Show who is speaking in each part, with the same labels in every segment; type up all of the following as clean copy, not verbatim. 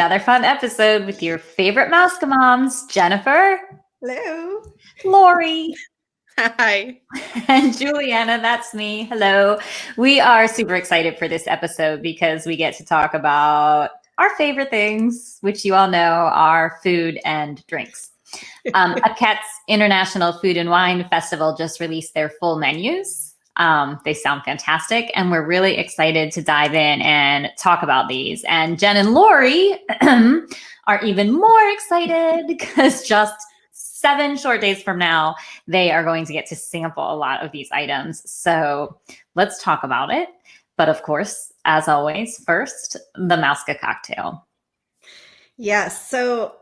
Speaker 1: another fun episode with your favorite Mouska moms, Jennifer.
Speaker 2: Hello.
Speaker 1: Lori.
Speaker 3: Hi.
Speaker 1: And Juliana, that's me. Hello. We are super excited for this episode because we get to talk about our favorite things, which you all know are food and drinks. Epcot's International Food and Wine Festival just released their full menus. They sound fantastic, and we're really excited to dive in and talk about these. And Jen and Lori are even more excited because just 7 short days from now, they are going to get to sample a lot of these items. So let's talk about it. But of course, as always, first, the Mouska cocktail.
Speaker 2: Yes. So,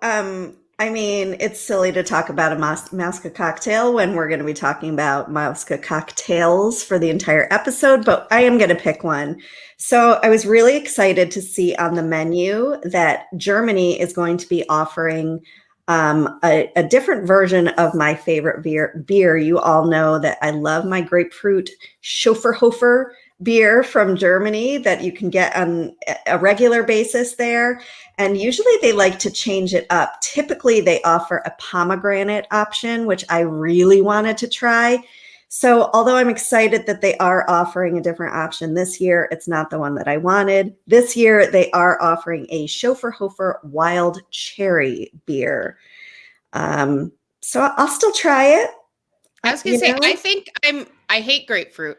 Speaker 2: it's silly to talk about a Mouska cocktail when we're going to be talking about Mouska cocktails for the entire episode, but I am going to pick one. So I was really excited to see on the menu that Germany is going to be offering a different version of my favorite beer. You all know that I love my grapefruit Schöfferhofer beer from Germany that you can get on a regular basis there. And usually they like to change it up. Typically they offer a pomegranate option, which I really wanted to try. So although I'm excited that they are offering a different option this year, it's not the one that I wanted. This year they are offering a Schöfferhofer wild cherry beer. So I'll still try it.
Speaker 3: I was going to say, I hate grapefruit.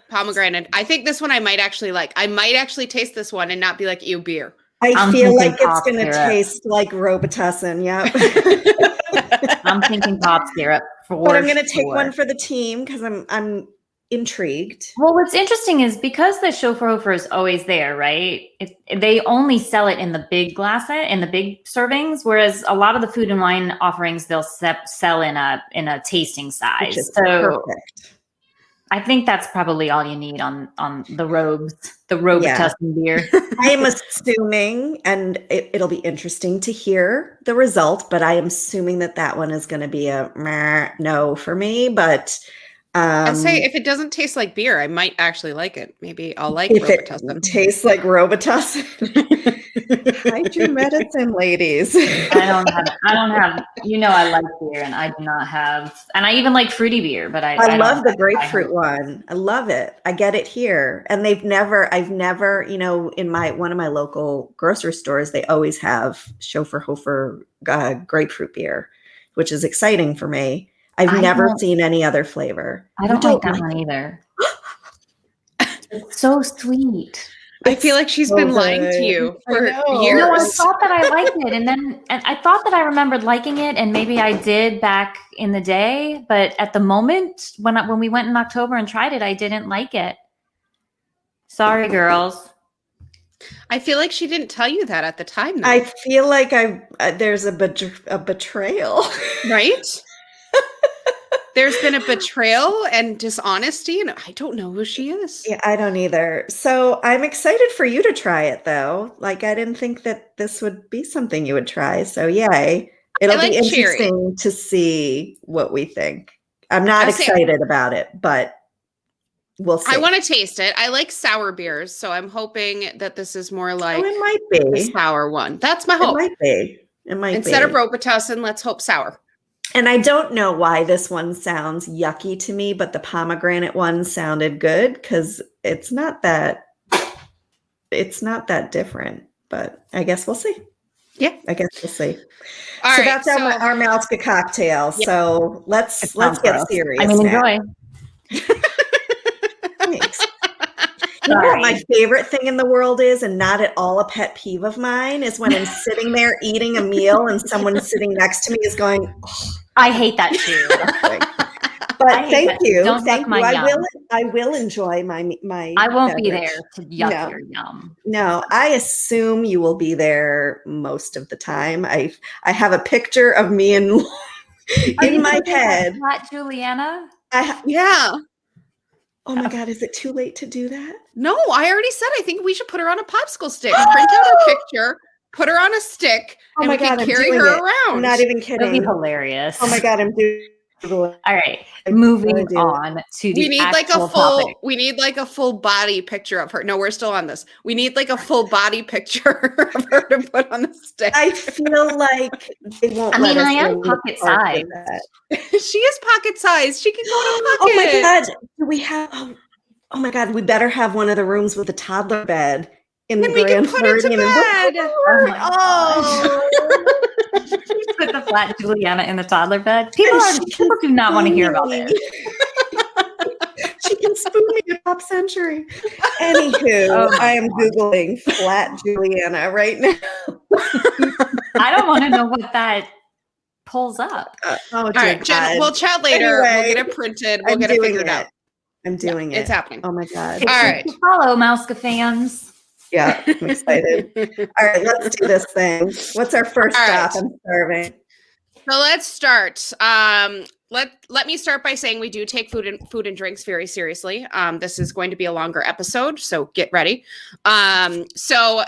Speaker 3: Pomegranate. I think this one I might actually like. I might actually taste this one and not be like, ew, beer.
Speaker 2: I feel like it's going to taste like Robitussin. Yep.
Speaker 1: I'm thinking pop syrup.
Speaker 2: But I'm going to take one for the team because I'm intrigued.
Speaker 1: Well, what's interesting is because the Schöfferhofer is always there, right? They only sell it in the big in the big servings, whereas a lot of the food and wine offerings they'll sell in a tasting size.
Speaker 2: Which is perfect.
Speaker 1: I think that's probably all you need on the Robitussin beer.
Speaker 2: I am assuming, and it'll be interesting to hear the result, but I am assuming that one is going to be a no for me. But
Speaker 3: I'd say if it doesn't taste like beer, I might actually like it. Maybe I'll like
Speaker 2: if
Speaker 3: Robitussin.
Speaker 2: It tastes like Robitussin. Hide your medicine, ladies.
Speaker 1: I don't have. I like beer, and I do not have. And I even like fruity beer, but I
Speaker 2: love the grapefruit one. I love it. I get it here, and I've never, in one of my local grocery stores, they always have Schöfferhofer grapefruit beer, which is exciting for me. I've never seen any other flavor.
Speaker 1: I don't like that one either. It's so sweet.
Speaker 3: I feel like she's been lying to you for years.
Speaker 1: No, I thought that I liked it, and I thought that I remembered liking it, and maybe I did back in the day. But at the moment, when we went in October and tried it, I didn't like it. Sorry, girls.
Speaker 3: I feel like she didn't tell you that at the time. Though.
Speaker 2: I feel like there's a betrayal,
Speaker 3: right? There's been a betrayal and dishonesty, and I don't know who she is.
Speaker 2: Yeah, I don't either. So I'm excited for you to try it, though. Like, I didn't think that this would be something you would try. So, yay. It'll be interesting to see what we think. I'm not excited about it, but we'll see.
Speaker 3: I want to taste it. I like sour beers, so I'm hoping that this is more like
Speaker 2: it might be
Speaker 3: the sour one. That's my hope.
Speaker 2: It might be.
Speaker 3: Instead of Robitussin, let's hope sour.
Speaker 2: And I don't know why this one sounds yucky to me, but the pomegranate one sounded good because it's not that different. But I guess we'll see.
Speaker 3: Yeah,
Speaker 2: I guess we'll see.
Speaker 3: All
Speaker 2: so
Speaker 3: right,
Speaker 2: that's our Mouska cocktail. Yep. So let's get serious.
Speaker 1: I mean, enjoy.
Speaker 2: Thanks. You know what my favorite thing in the world is, and not at all a pet peeve of mine, is when I'm sitting there eating a meal and someone sitting next to me is going, oh.
Speaker 1: I hate that too.
Speaker 2: But thank you.
Speaker 1: Don't
Speaker 2: thank
Speaker 1: suck my yum.
Speaker 2: I will enjoy my
Speaker 1: I won't
Speaker 2: beverage.
Speaker 1: Be there to yuck your yum.
Speaker 2: No, I assume you will be there most of the time. I have a picture of me in my head.
Speaker 1: Hot Juliana?
Speaker 3: Yeah.
Speaker 2: Oh my God, is it too late to do that?
Speaker 3: No, I already said I think we should put her on a popsicle stick. Print out her picture, put her on a stick, and we can carry her around.
Speaker 2: I'm not even kidding.
Speaker 1: It'll be hilarious.
Speaker 2: Oh my God, I'm doing
Speaker 1: All right, moving on to the
Speaker 3: we need like a full
Speaker 1: topic.
Speaker 3: We need like a full body picture of her. No, we're still on this. We need like a full body picture of her to put on the stick.
Speaker 2: I feel like they won't.
Speaker 1: I mean, I am pocket size.
Speaker 3: She is pocket size. She can go to pocket.
Speaker 2: Oh my god! Do we have? Oh my god! We better have one of the rooms with a toddler bed in the Grand Floridian.
Speaker 1: Put the flat Juliana in the toddler bed. People do not want to hear about this.
Speaker 2: She can spoon me at Pop Century. Anywho, I am Googling flat Juliana right now.
Speaker 1: I don't want to know what that pulls up.
Speaker 3: All right, Jen, we'll chat later. Anyway, we'll get it printed. We'll get it figured out.
Speaker 2: I'm doing it.
Speaker 3: It's happening.
Speaker 2: Oh my god!
Speaker 3: All right,
Speaker 1: follow Mouska fans.
Speaker 2: Yeah, I'm excited. All right, let's do this thing. What's our first stop? I'm starving.
Speaker 3: So let's start. Let me start by saying we do take food and drinks very seriously. This is going to be a longer episode, so get ready. So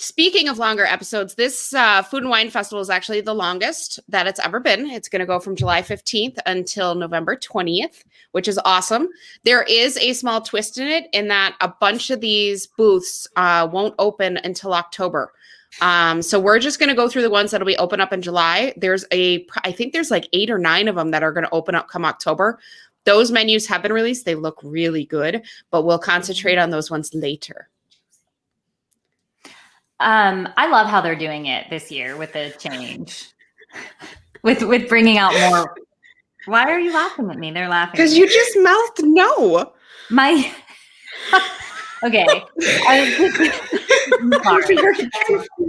Speaker 3: speaking of longer episodes, this Food and Wine Festival is actually the longest that it's ever been. It's going to go from July 15th until November 20th, which is awesome. There is a small twist in it in that a bunch of these booths won't open until October. So we're just going to go through the ones that'll be open up in July. I think there's like 8 or 9 of them that are going to open up come October. Those menus have been released. They look really good, but we'll concentrate on those ones later.
Speaker 1: I love how they're doing it this year with the change, with bringing out more. Why are you laughing at me? They're laughing
Speaker 3: because you just mouthed no.
Speaker 1: Okay.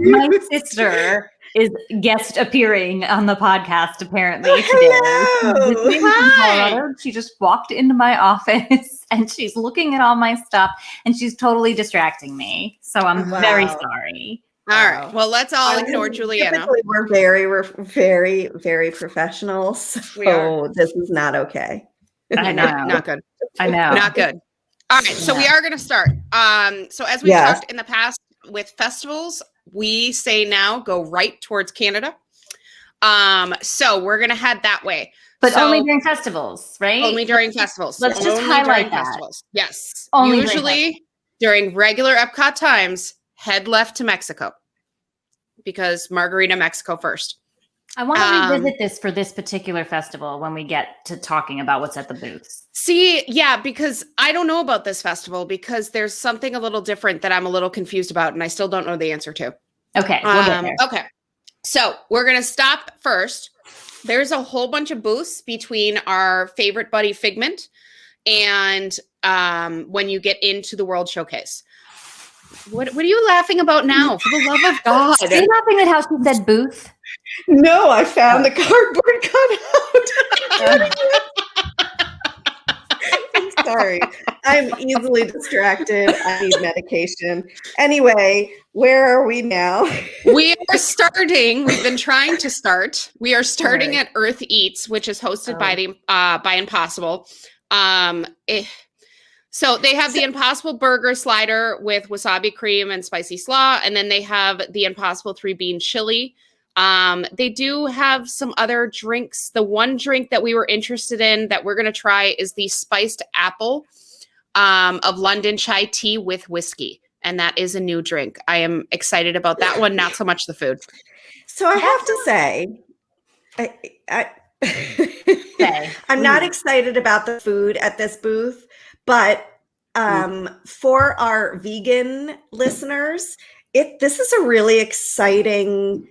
Speaker 1: My sister is guest appearing on the podcast apparently today.
Speaker 2: Hello.
Speaker 1: She just walked into my office and she's looking at all my stuff and she's totally distracting me. So I'm very sorry.
Speaker 3: All right. Well, let's all ignore Juliana.
Speaker 2: We're very, very professional. So this is not okay.
Speaker 1: I know.
Speaker 3: Not good.
Speaker 1: I know.
Speaker 3: Not good. All right. So we are going to start. So as we talked in the past with festivals, we say now go right towards Canada. So we're going to head that way.
Speaker 1: But only during festivals, right?
Speaker 3: Only during festivals.
Speaker 1: Let's just highlight that.
Speaker 3: Festivals. Yes.
Speaker 1: Only
Speaker 3: usually during regular Epcot times, head left to Mexico because Margarita Mexico first.
Speaker 1: I want to revisit this for this particular festival when we get to talking about what's at the booths.
Speaker 3: See, yeah, because I don't know about this festival because there's something a little different that I'm a little confused about and I still don't know the answer to.
Speaker 1: Okay, we'll get there.
Speaker 3: Okay. So we're going to stop first. There's a whole bunch of booths between our favorite buddy Figment and when you get into the World Showcase. What are you laughing about now? For the love of God.
Speaker 1: Are you laughing at how she said booth?
Speaker 2: No, I found the cardboard cutout. I'm sorry. I'm easily distracted. I need medication. Anyway, where are we now?
Speaker 3: We are starting. We've been trying to start. We are starting at Earth Eats, which is hosted by Impossible. So they have the Impossible Burger Slider with wasabi cream and spicy slaw, and then they have the Impossible 3-bean chili. They do have some other drinks. The one drink that we were interested in that we're going to try is the spiced apple of London chai tea with whiskey, and that is a new drink. I am excited about that one, not so much the food.
Speaker 2: So I have to say, I'm not excited about the food at this booth. But for our vegan listeners, this is a really exciting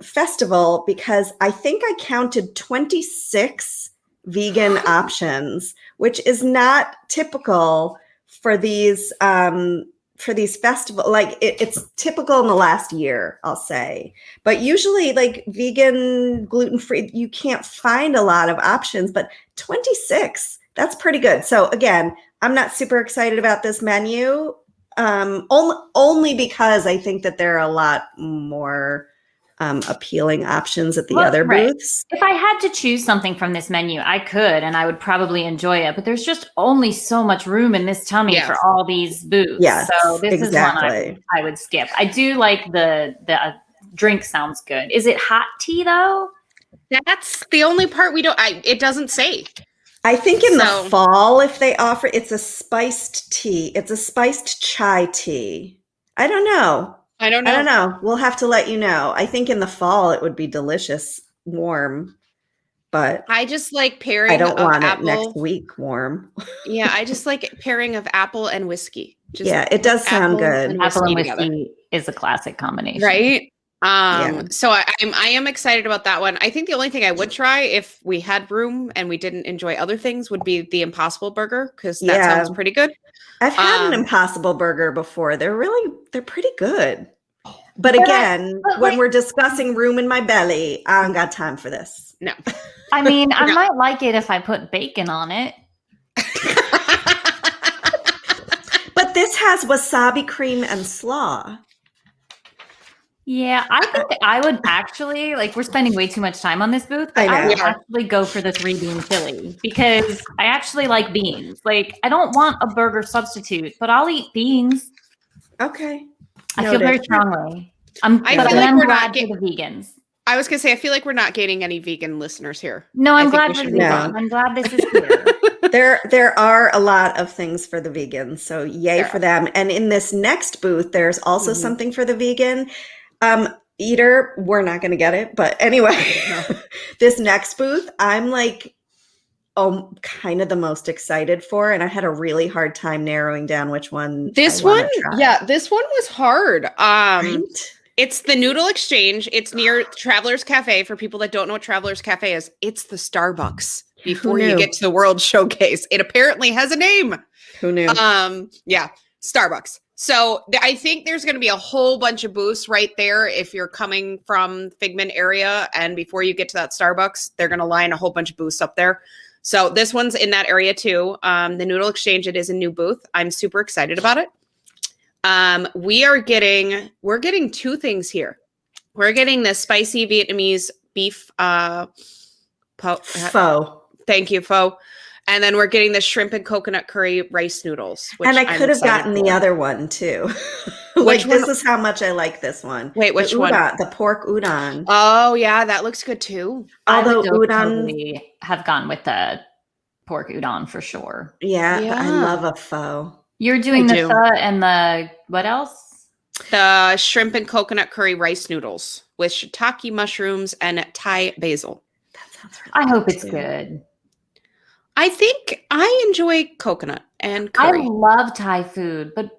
Speaker 2: festival because I think I counted 26 vegan options, which is not typical for these festivals. Like it's typical in the last year, I'll say. But usually like vegan, gluten-free, you can't find a lot of options, but 26. That's pretty good. So again, I'm not super excited about this menu, only because I think that there are a lot more appealing options at the other booths.
Speaker 1: If I had to choose something from this menu, I could, and I would probably enjoy it. But there's just only so much room in this tummy for all these booths.
Speaker 2: Yes,
Speaker 1: so this is one I would skip. I do like the drink sounds good. Is it hot tea though?
Speaker 3: That's the only part we don't. It doesn't say.
Speaker 2: I think in the fall, if they offer, it's a spiced tea. It's a spiced chai tea. I don't know. We'll have to let you know. I think in the fall it would be delicious, warm. But
Speaker 3: I just like pairing.
Speaker 2: I don't want
Speaker 3: apple.
Speaker 2: it next week warm.
Speaker 3: Yeah, I just like pairing of apple and whiskey. Just
Speaker 2: it does sound good.
Speaker 1: Apple and whiskey is a classic combination,
Speaker 3: right? So I am excited about that one. I think the only thing I would try if we had room and we didn't enjoy other things would be the Impossible Burger, because that sounds pretty good.
Speaker 2: I've had an Impossible Burger before. They're pretty good. But again, when we're discussing room in my belly, I don't got time for this.
Speaker 3: No.
Speaker 1: I mean, I might like it if I put bacon on it.
Speaker 2: But this has wasabi cream and slaw.
Speaker 1: Yeah, I think I would actually, we're spending way too much time on this booth, but I would actually go for the 3-bean chili because I actually like beans. I don't want a burger substitute, but I'll eat beans.
Speaker 2: Okay.
Speaker 1: I feel very strongly. I'm glad for the vegans.
Speaker 3: I was going to say, I feel like we're not gaining any vegan listeners here.
Speaker 1: No, I'm glad I'm glad this is here.
Speaker 2: There are a lot of things for the vegans, so yay for them. And in this next booth, there's also something for the vegan eater. We're not going to get it, but anyway, this next booth, I'm kind of the most excited for, and I had a really hard time narrowing down which one.
Speaker 3: This one was hard.
Speaker 2: Right?
Speaker 3: It's the Noodle Exchange. It's near Travelers Cafe. For people that don't know what Travelers Cafe is, it's the Starbucks before you get to the World Showcase. It apparently has a name.
Speaker 2: Who knew?
Speaker 3: Starbucks. So I think there's going to be a whole bunch of booths right there if you're coming from Figment area, and before you get to that Starbucks, they're going to line a whole bunch of booths up there. So this one's in that area too. The Noodle Exchange, it is a new booth. I'm super excited about it. We're getting two things here. We're getting the spicy Vietnamese beef
Speaker 2: pho.
Speaker 3: Thank you, pho. And then we're getting the shrimp and coconut curry rice noodles.
Speaker 2: And I could have gotten the other one too. This is how much I like this one.
Speaker 3: Wait, which one?
Speaker 2: The pork udon.
Speaker 3: Oh yeah, that looks good too.
Speaker 2: Although
Speaker 1: I would
Speaker 2: udon
Speaker 1: totally have gone with the pork udon for sure.
Speaker 2: Yeah, but I love a pho.
Speaker 1: You're doing the pho and the what else?
Speaker 3: The shrimp and coconut curry rice noodles with shiitake mushrooms and Thai basil.
Speaker 2: That sounds really
Speaker 1: I hope it's good.
Speaker 3: I think I enjoy coconut and curry.
Speaker 1: I love Thai food, but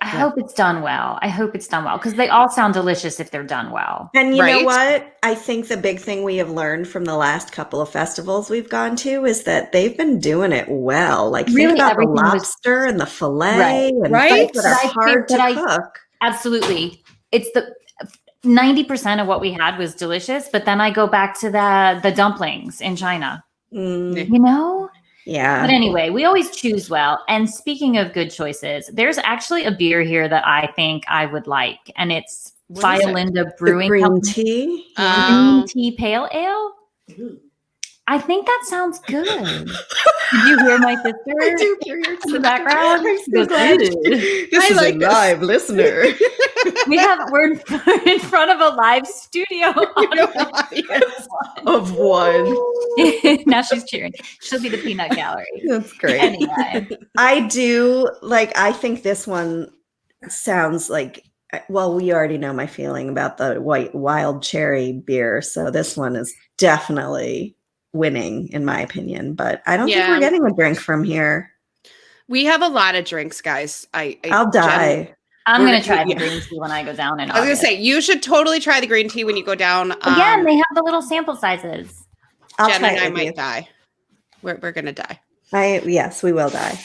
Speaker 1: I hope it's done well. I hope it's done well because they all sound delicious if they're done well.
Speaker 2: And you know what? I think the big thing we have learned from the last couple of festivals we've gone to is that they've been doing it well. Think about the lobster and the fillet and things that are hard to cook.
Speaker 1: Absolutely. It's the 90% of what we had was delicious, but then I go back to the dumplings in China. You know?
Speaker 2: Yeah.
Speaker 1: But anyway, we always choose well. And speaking of good choices, there's actually a beer here that I think I would like. And it's Violinda Brewing
Speaker 2: Green tea?
Speaker 1: Green tea pale ale. I think that sounds good. Did you hear my sister?
Speaker 2: I do hear your
Speaker 1: in the background.
Speaker 2: I'm so glad. This is a live listener.
Speaker 1: We're in front of a live studio audience
Speaker 2: of one.
Speaker 1: Now she's cheering. She'll be the peanut gallery.
Speaker 2: That's great.
Speaker 1: Anyway,
Speaker 2: I think this one sounds like. Well, we already know my feeling about the white wild cherry beer, so this one is definitely winning in my opinion, but I don't think we're getting a drink from here.
Speaker 3: We have a lot of drinks, guys.
Speaker 2: I'll die.
Speaker 1: I'm going to try the green tea when I go down in August.
Speaker 3: I was going to say, you should totally try the green tea when you go down.
Speaker 1: Again, they have the little sample sizes.
Speaker 3: Jen and I might die. We're going to die.
Speaker 2: Yes, we will die.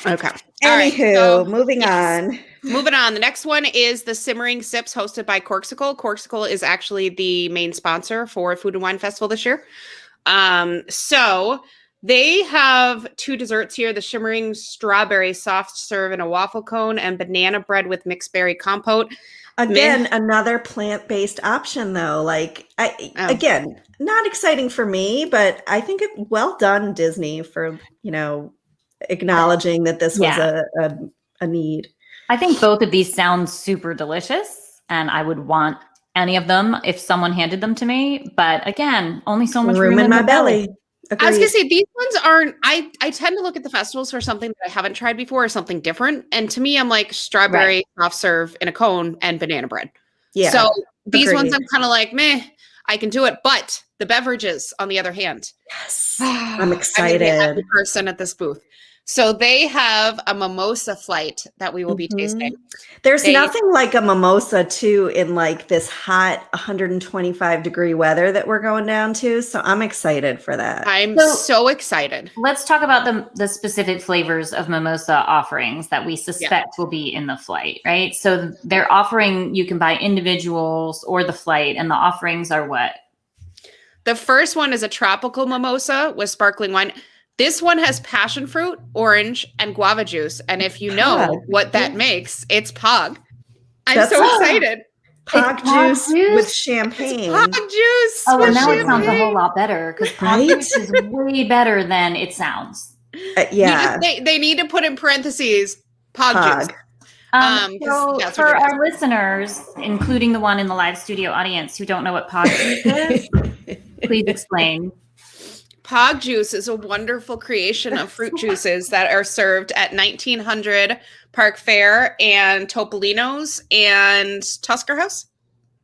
Speaker 3: Okay.
Speaker 2: Anywho, so, moving on.
Speaker 3: Moving on. The next one is the Simmering Sips hosted by Corkscale. Corkscale is actually the main sponsor for Food and Wine Festival this year. So they have two desserts here, the Shimmering Strawberry Soft Serve in a waffle cone and banana bread with mixed berry compote.
Speaker 2: Again, another plant-based option though. Again, not exciting for me, but I think it well done Disney for, acknowledging that this was a need.
Speaker 1: I think both of these sound super delicious and I would want any of them if someone handed them to me. But again, only so much room
Speaker 2: in my
Speaker 1: the belly.
Speaker 2: Agreed.
Speaker 3: I was gonna say these ones aren't. I tend to look at the festivals for something that I haven't tried before or something different. And to me, I'm like strawberry soft serve in a cone and banana bread.
Speaker 2: Yeah.
Speaker 3: So these ones,
Speaker 2: agreed.
Speaker 3: I'm kind of like, meh, I can do it. But the beverages, on the other hand,
Speaker 2: Yes. I'm
Speaker 3: I'm
Speaker 2: excited.
Speaker 3: the happy person at this booth. So they have a mimosa flight that we will be tasting.
Speaker 2: There's nothing like a mimosa too in like this hot 125-degree weather that we're going down to. So I'm excited for that.
Speaker 3: I'm so excited.
Speaker 1: Let's talk about the specific flavors of mimosa offerings that we suspect will be in the flight, right? So they're offering, you can buy individuals or the flight, and the offerings are what?
Speaker 3: The first one is a tropical mimosa with sparkling wine. This one has passion fruit, orange, and guava juice. And if you know what that makes, it's Pog. I'm so excited.
Speaker 2: Pog juice with champagne.
Speaker 3: Pog juice.
Speaker 1: Oh, and now it sounds a whole lot better because Pog juice is way better than it sounds.
Speaker 2: Yeah.
Speaker 3: They need to put in parentheses Pog juice.
Speaker 1: So for our listeners, including the one in the live studio audience who don't know what Pog juice is, please explain.
Speaker 3: Pog juice is a wonderful creation of fruit juices that are served at 1900 Park Fair and Topolino's and Tusker House.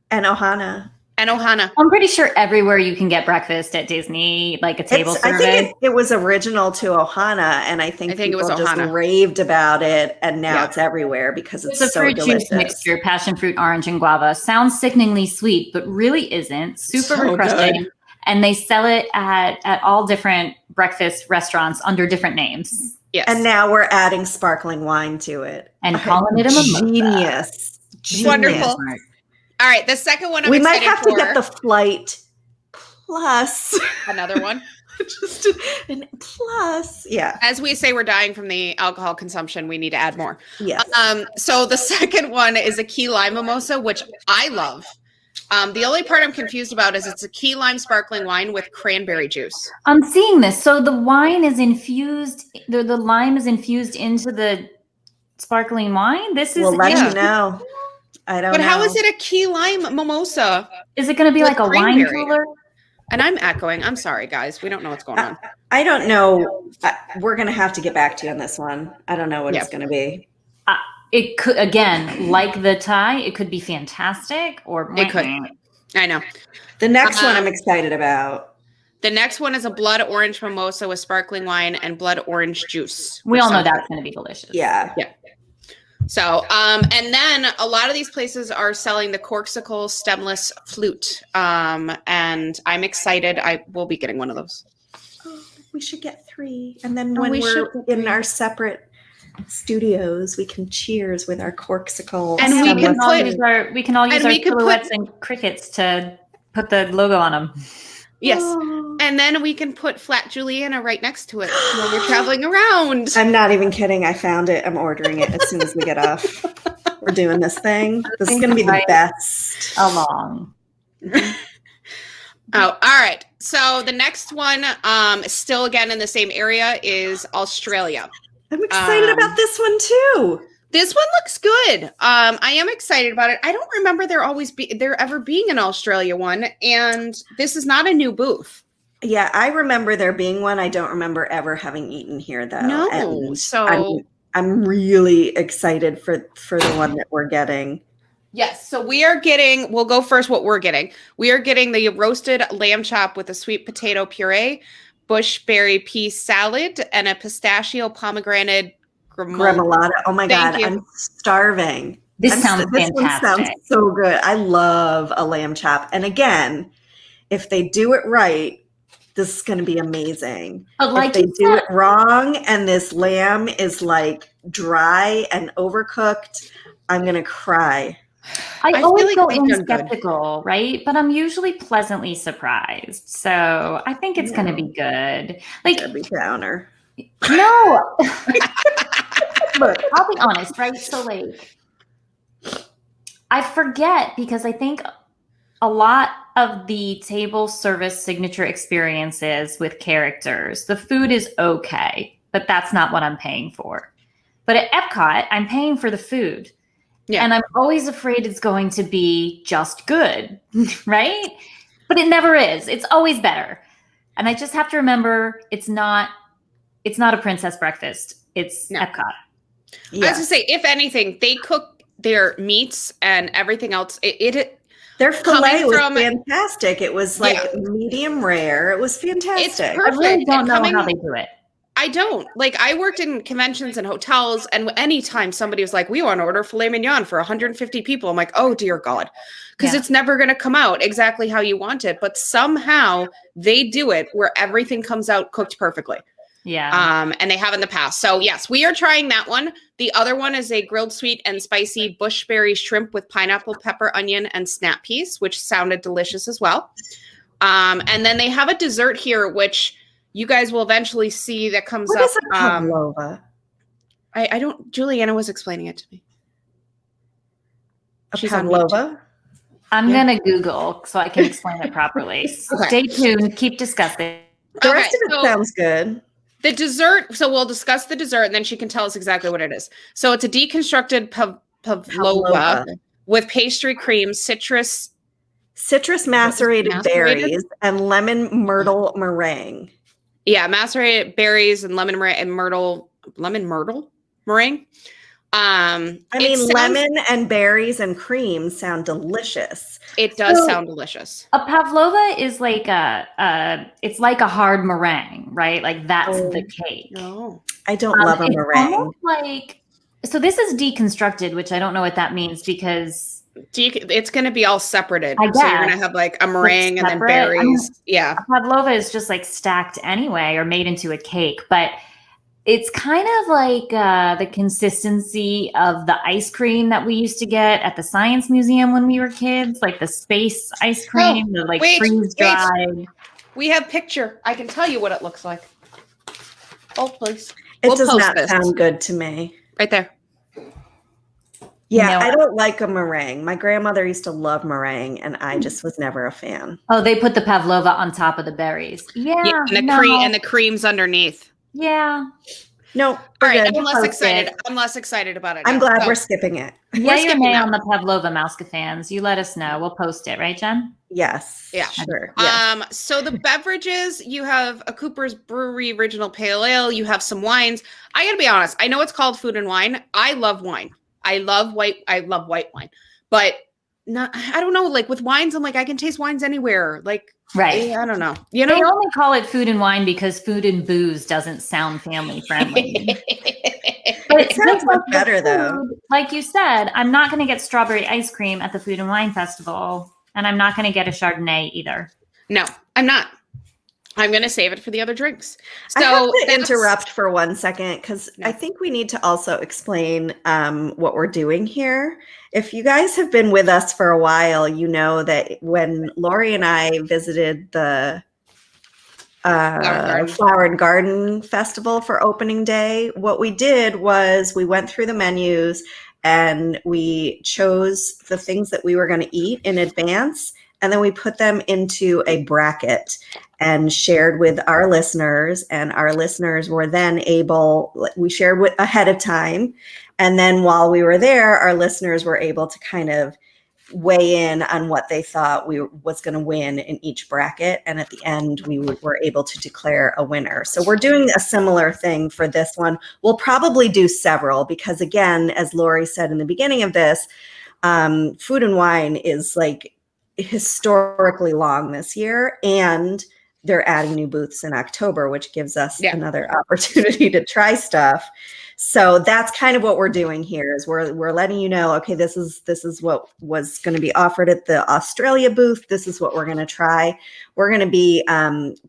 Speaker 2: And Ohana.
Speaker 1: I'm pretty sure everywhere you can get breakfast at Disney, like a table service.
Speaker 2: I think it was original to Ohana, and I think people
Speaker 3: it was
Speaker 2: just raved about it, and now it's everywhere because it's so
Speaker 1: fruit
Speaker 2: delicious.
Speaker 1: Juice mixture, passion fruit, orange, and guava. Sounds sickeningly sweet, but really isn't. Super refreshing. Good. And they sell it at all different breakfast restaurants under different names.
Speaker 3: Yes.
Speaker 2: And now we're adding sparkling wine to it.
Speaker 1: And calling it a mimosa.
Speaker 2: Genius.
Speaker 3: Wonderful. All right, the second one
Speaker 2: we might have to get the flight plus
Speaker 3: another one.
Speaker 2: Just an plus. Yeah.
Speaker 3: As we say, we're dying from the alcohol consumption. We need to add more.
Speaker 2: Yes.
Speaker 3: So the second one is a key lime mimosa, which I love. The only part I'm confused about is it's a key lime sparkling wine with cranberry juice.
Speaker 1: I'm seeing this. So the wine is infused, the lime is infused into the sparkling wine?
Speaker 2: We'll let you know. I don't know.
Speaker 3: But how is it a key lime mimosa?
Speaker 1: Is it going to be like a wine cooler?
Speaker 3: And I'm echoing. I'm sorry, guys. We don't know what's going on.
Speaker 2: I don't know. We're going to have to get back to you on this one. I don't know what it's going to be.
Speaker 1: It could, again, like the Thai, it could be fantastic or
Speaker 3: it could. I know.
Speaker 2: The next one I'm excited about.
Speaker 3: The next one is a blood orange mimosa with sparkling wine and blood orange juice.
Speaker 1: We all know that's going to be delicious.
Speaker 2: Yeah.
Speaker 3: Yeah. So, and then a lot of these places are selling the Corkscale stemless flute. And I'm excited. I will be getting one of those.
Speaker 2: Oh, we should get 3. And then when we're in our separate studios, we can cheers with our Corkscale.
Speaker 1: And we can all use our silhouettes and crickets to put the logo on them.
Speaker 3: Yes. And then we can put Flat Juliana right next to it while we're traveling around.
Speaker 2: I'm not even kidding. I found it. I'm ordering it as soon as we get off. We're doing this thing. This is going to be the best.
Speaker 1: Along.
Speaker 3: All right. So the next one, still again in the same area, is Australia.
Speaker 2: I'm excited about this one too.
Speaker 3: This one looks good. I am excited about it. I don't remember there ever being an Australia one, and this is not a new booth.
Speaker 2: Yeah, I remember there being one. I don't remember ever having eaten here though.
Speaker 3: No,
Speaker 2: and
Speaker 3: so
Speaker 2: I'm really excited for the one that we're getting.
Speaker 3: Yes, so we'll go first what we're getting. We are getting the roasted lamb chop with a sweet potato puree, bushberry pea salad, and a pistachio pomegranate
Speaker 2: gremolata. Oh my God, I'm starving.
Speaker 1: This sounds fantastic.
Speaker 2: One sounds so good. I love a lamb chop. And again, if they do it right, this is going to be amazing.
Speaker 1: But like
Speaker 2: if they do it wrong and this lamb is like dry and overcooked, I'm going to cry.
Speaker 1: I always go in skeptical, right? But I'm usually pleasantly surprised. So I think it's going to be good. Like
Speaker 2: Debbie Downer.
Speaker 1: No. Look, I'll be honest, right? So like, I forget because I think a lot of the table service signature experiences with characters, the food is okay, but that's not what I'm paying for. But at Epcot, I'm paying for the food.
Speaker 3: Yeah.
Speaker 1: And I'm always afraid it's going to be just good, right? But it never is. It's always better. And I just have to remember it's not a princess breakfast. It's
Speaker 3: No.
Speaker 1: Epcot.
Speaker 3: I was to say, if anything, they cook their meats and everything else.
Speaker 2: Their filet was
Speaker 3: from-
Speaker 2: fantastic. It was like medium rare. It was fantastic.
Speaker 3: It's perfect.
Speaker 1: I really don't
Speaker 3: And
Speaker 1: know
Speaker 3: coming-
Speaker 1: how they do it.
Speaker 3: I don't. Like, I worked in conventions and hotels, and anytime somebody was like, we want to order filet mignon for 150 people, I'm like, oh, dear God. Because it's never going to come out exactly how you want it. But somehow they do it where everything comes out cooked perfectly.
Speaker 1: Yeah.
Speaker 3: And they have in the past. So, yes, we are trying that one. The other one is a grilled sweet and spicy bushberry shrimp with pineapple, pepper, onion, and snap peas, which sounded delicious as well. And then they have a dessert here, which you guys will eventually see that comes
Speaker 2: What
Speaker 3: up.
Speaker 2: is a pavlova?
Speaker 3: I don't. Juliana was explaining it to me.
Speaker 2: A
Speaker 3: She's on mute.
Speaker 2: pavlova?
Speaker 1: I'm going to Google so I can explain it properly.
Speaker 3: Okay.
Speaker 1: Stay tuned. Keep discussing.
Speaker 2: The rest of it sounds good.
Speaker 3: The dessert. So we'll discuss the dessert, and then she can tell us exactly what it is. So it's a deconstructed pavlova with pastry cream, citrus
Speaker 2: Macerated berries and lemon myrtle meringue.
Speaker 3: Yeah, macerated berries and lemon myrtle meringue.
Speaker 2: I mean, lemon and berries and cream sound delicious.
Speaker 3: It does sound delicious.
Speaker 1: A pavlova is like it's like a hard meringue, right? Like that's the cake.
Speaker 3: No,
Speaker 2: I don't love a meringue.
Speaker 1: So this is deconstructed, which I don't know what that means because
Speaker 3: it's going to be all separated.
Speaker 1: I guess.
Speaker 3: So you're going to have like a meringue and then berries.
Speaker 1: I mean,
Speaker 3: yeah.
Speaker 1: A pavlova is just like stacked anyway or made into a cake, but it's kind of like the consistency of the ice cream that we used to get at the Science Museum when we were kids, like the space ice cream, the like freeze dried.
Speaker 3: We have picture. I can tell you what it looks like. Oh, please.
Speaker 2: It does not sound good to me.
Speaker 3: Right there.
Speaker 2: Yeah, I don't like a meringue. My grandmother used to love meringue, and I just was never a fan.
Speaker 1: Oh, they put the pavlova on top of the berries. Yeah,
Speaker 3: and the cream's underneath.
Speaker 1: Yeah.
Speaker 2: No.
Speaker 3: All right,
Speaker 2: good.
Speaker 3: I'm less excited. I'm less excited about it.
Speaker 2: I'm glad we're skipping it.
Speaker 1: Yeah, nay on the pavlova, Mouska fans. You let us know. We'll post it, right, Jen?
Speaker 2: Yes.
Speaker 3: Yeah.
Speaker 2: Sure. Yes.
Speaker 3: So the beverages, you have a Cooper's Brewery Original Pale Ale. You have some wines. I got to be honest. I know it's called food and wine. I love wine. I love white wine, but I don't know. Like with wines, I'm like, I can taste wines anywhere. Like,
Speaker 1: right.
Speaker 3: I don't know. You know,
Speaker 1: they only call it food and wine because food and booze doesn't sound family friendly.
Speaker 2: But it sounds much better though.
Speaker 1: Like you said, I'm not going to get strawberry ice cream at the Food and Wine Festival, and I'm not going to get a Chardonnay either.
Speaker 3: No, I'm not. I'm going to save it for the other drinks. So
Speaker 2: I have to interrupt for 1 second because I think we need to also explain what we're doing here. If you guys have been with us for a while, you know that when Lori and I visited the Flower and Garden Festival for opening day, what we did was we went through the menus and we chose the things that we were going to eat in advance. And then we put them into a bracket and shared with our listeners. And our listeners were then we shared ahead of time. And then while we were there, our listeners were able to kind of weigh in on what they thought was going to win in each bracket. And at the end, we were able to declare a winner. So we're doing a similar thing for this one. We'll probably do several because, again, as Lori said in the beginning of this, food and wine is like historically long this year, and they're adding new booths in October, which gives us another opportunity to try stuff. So that's kind of what we're doing here is we're letting you know, okay, this is what was going to be offered at the Australia booth. This is what we're going to try. We're going to be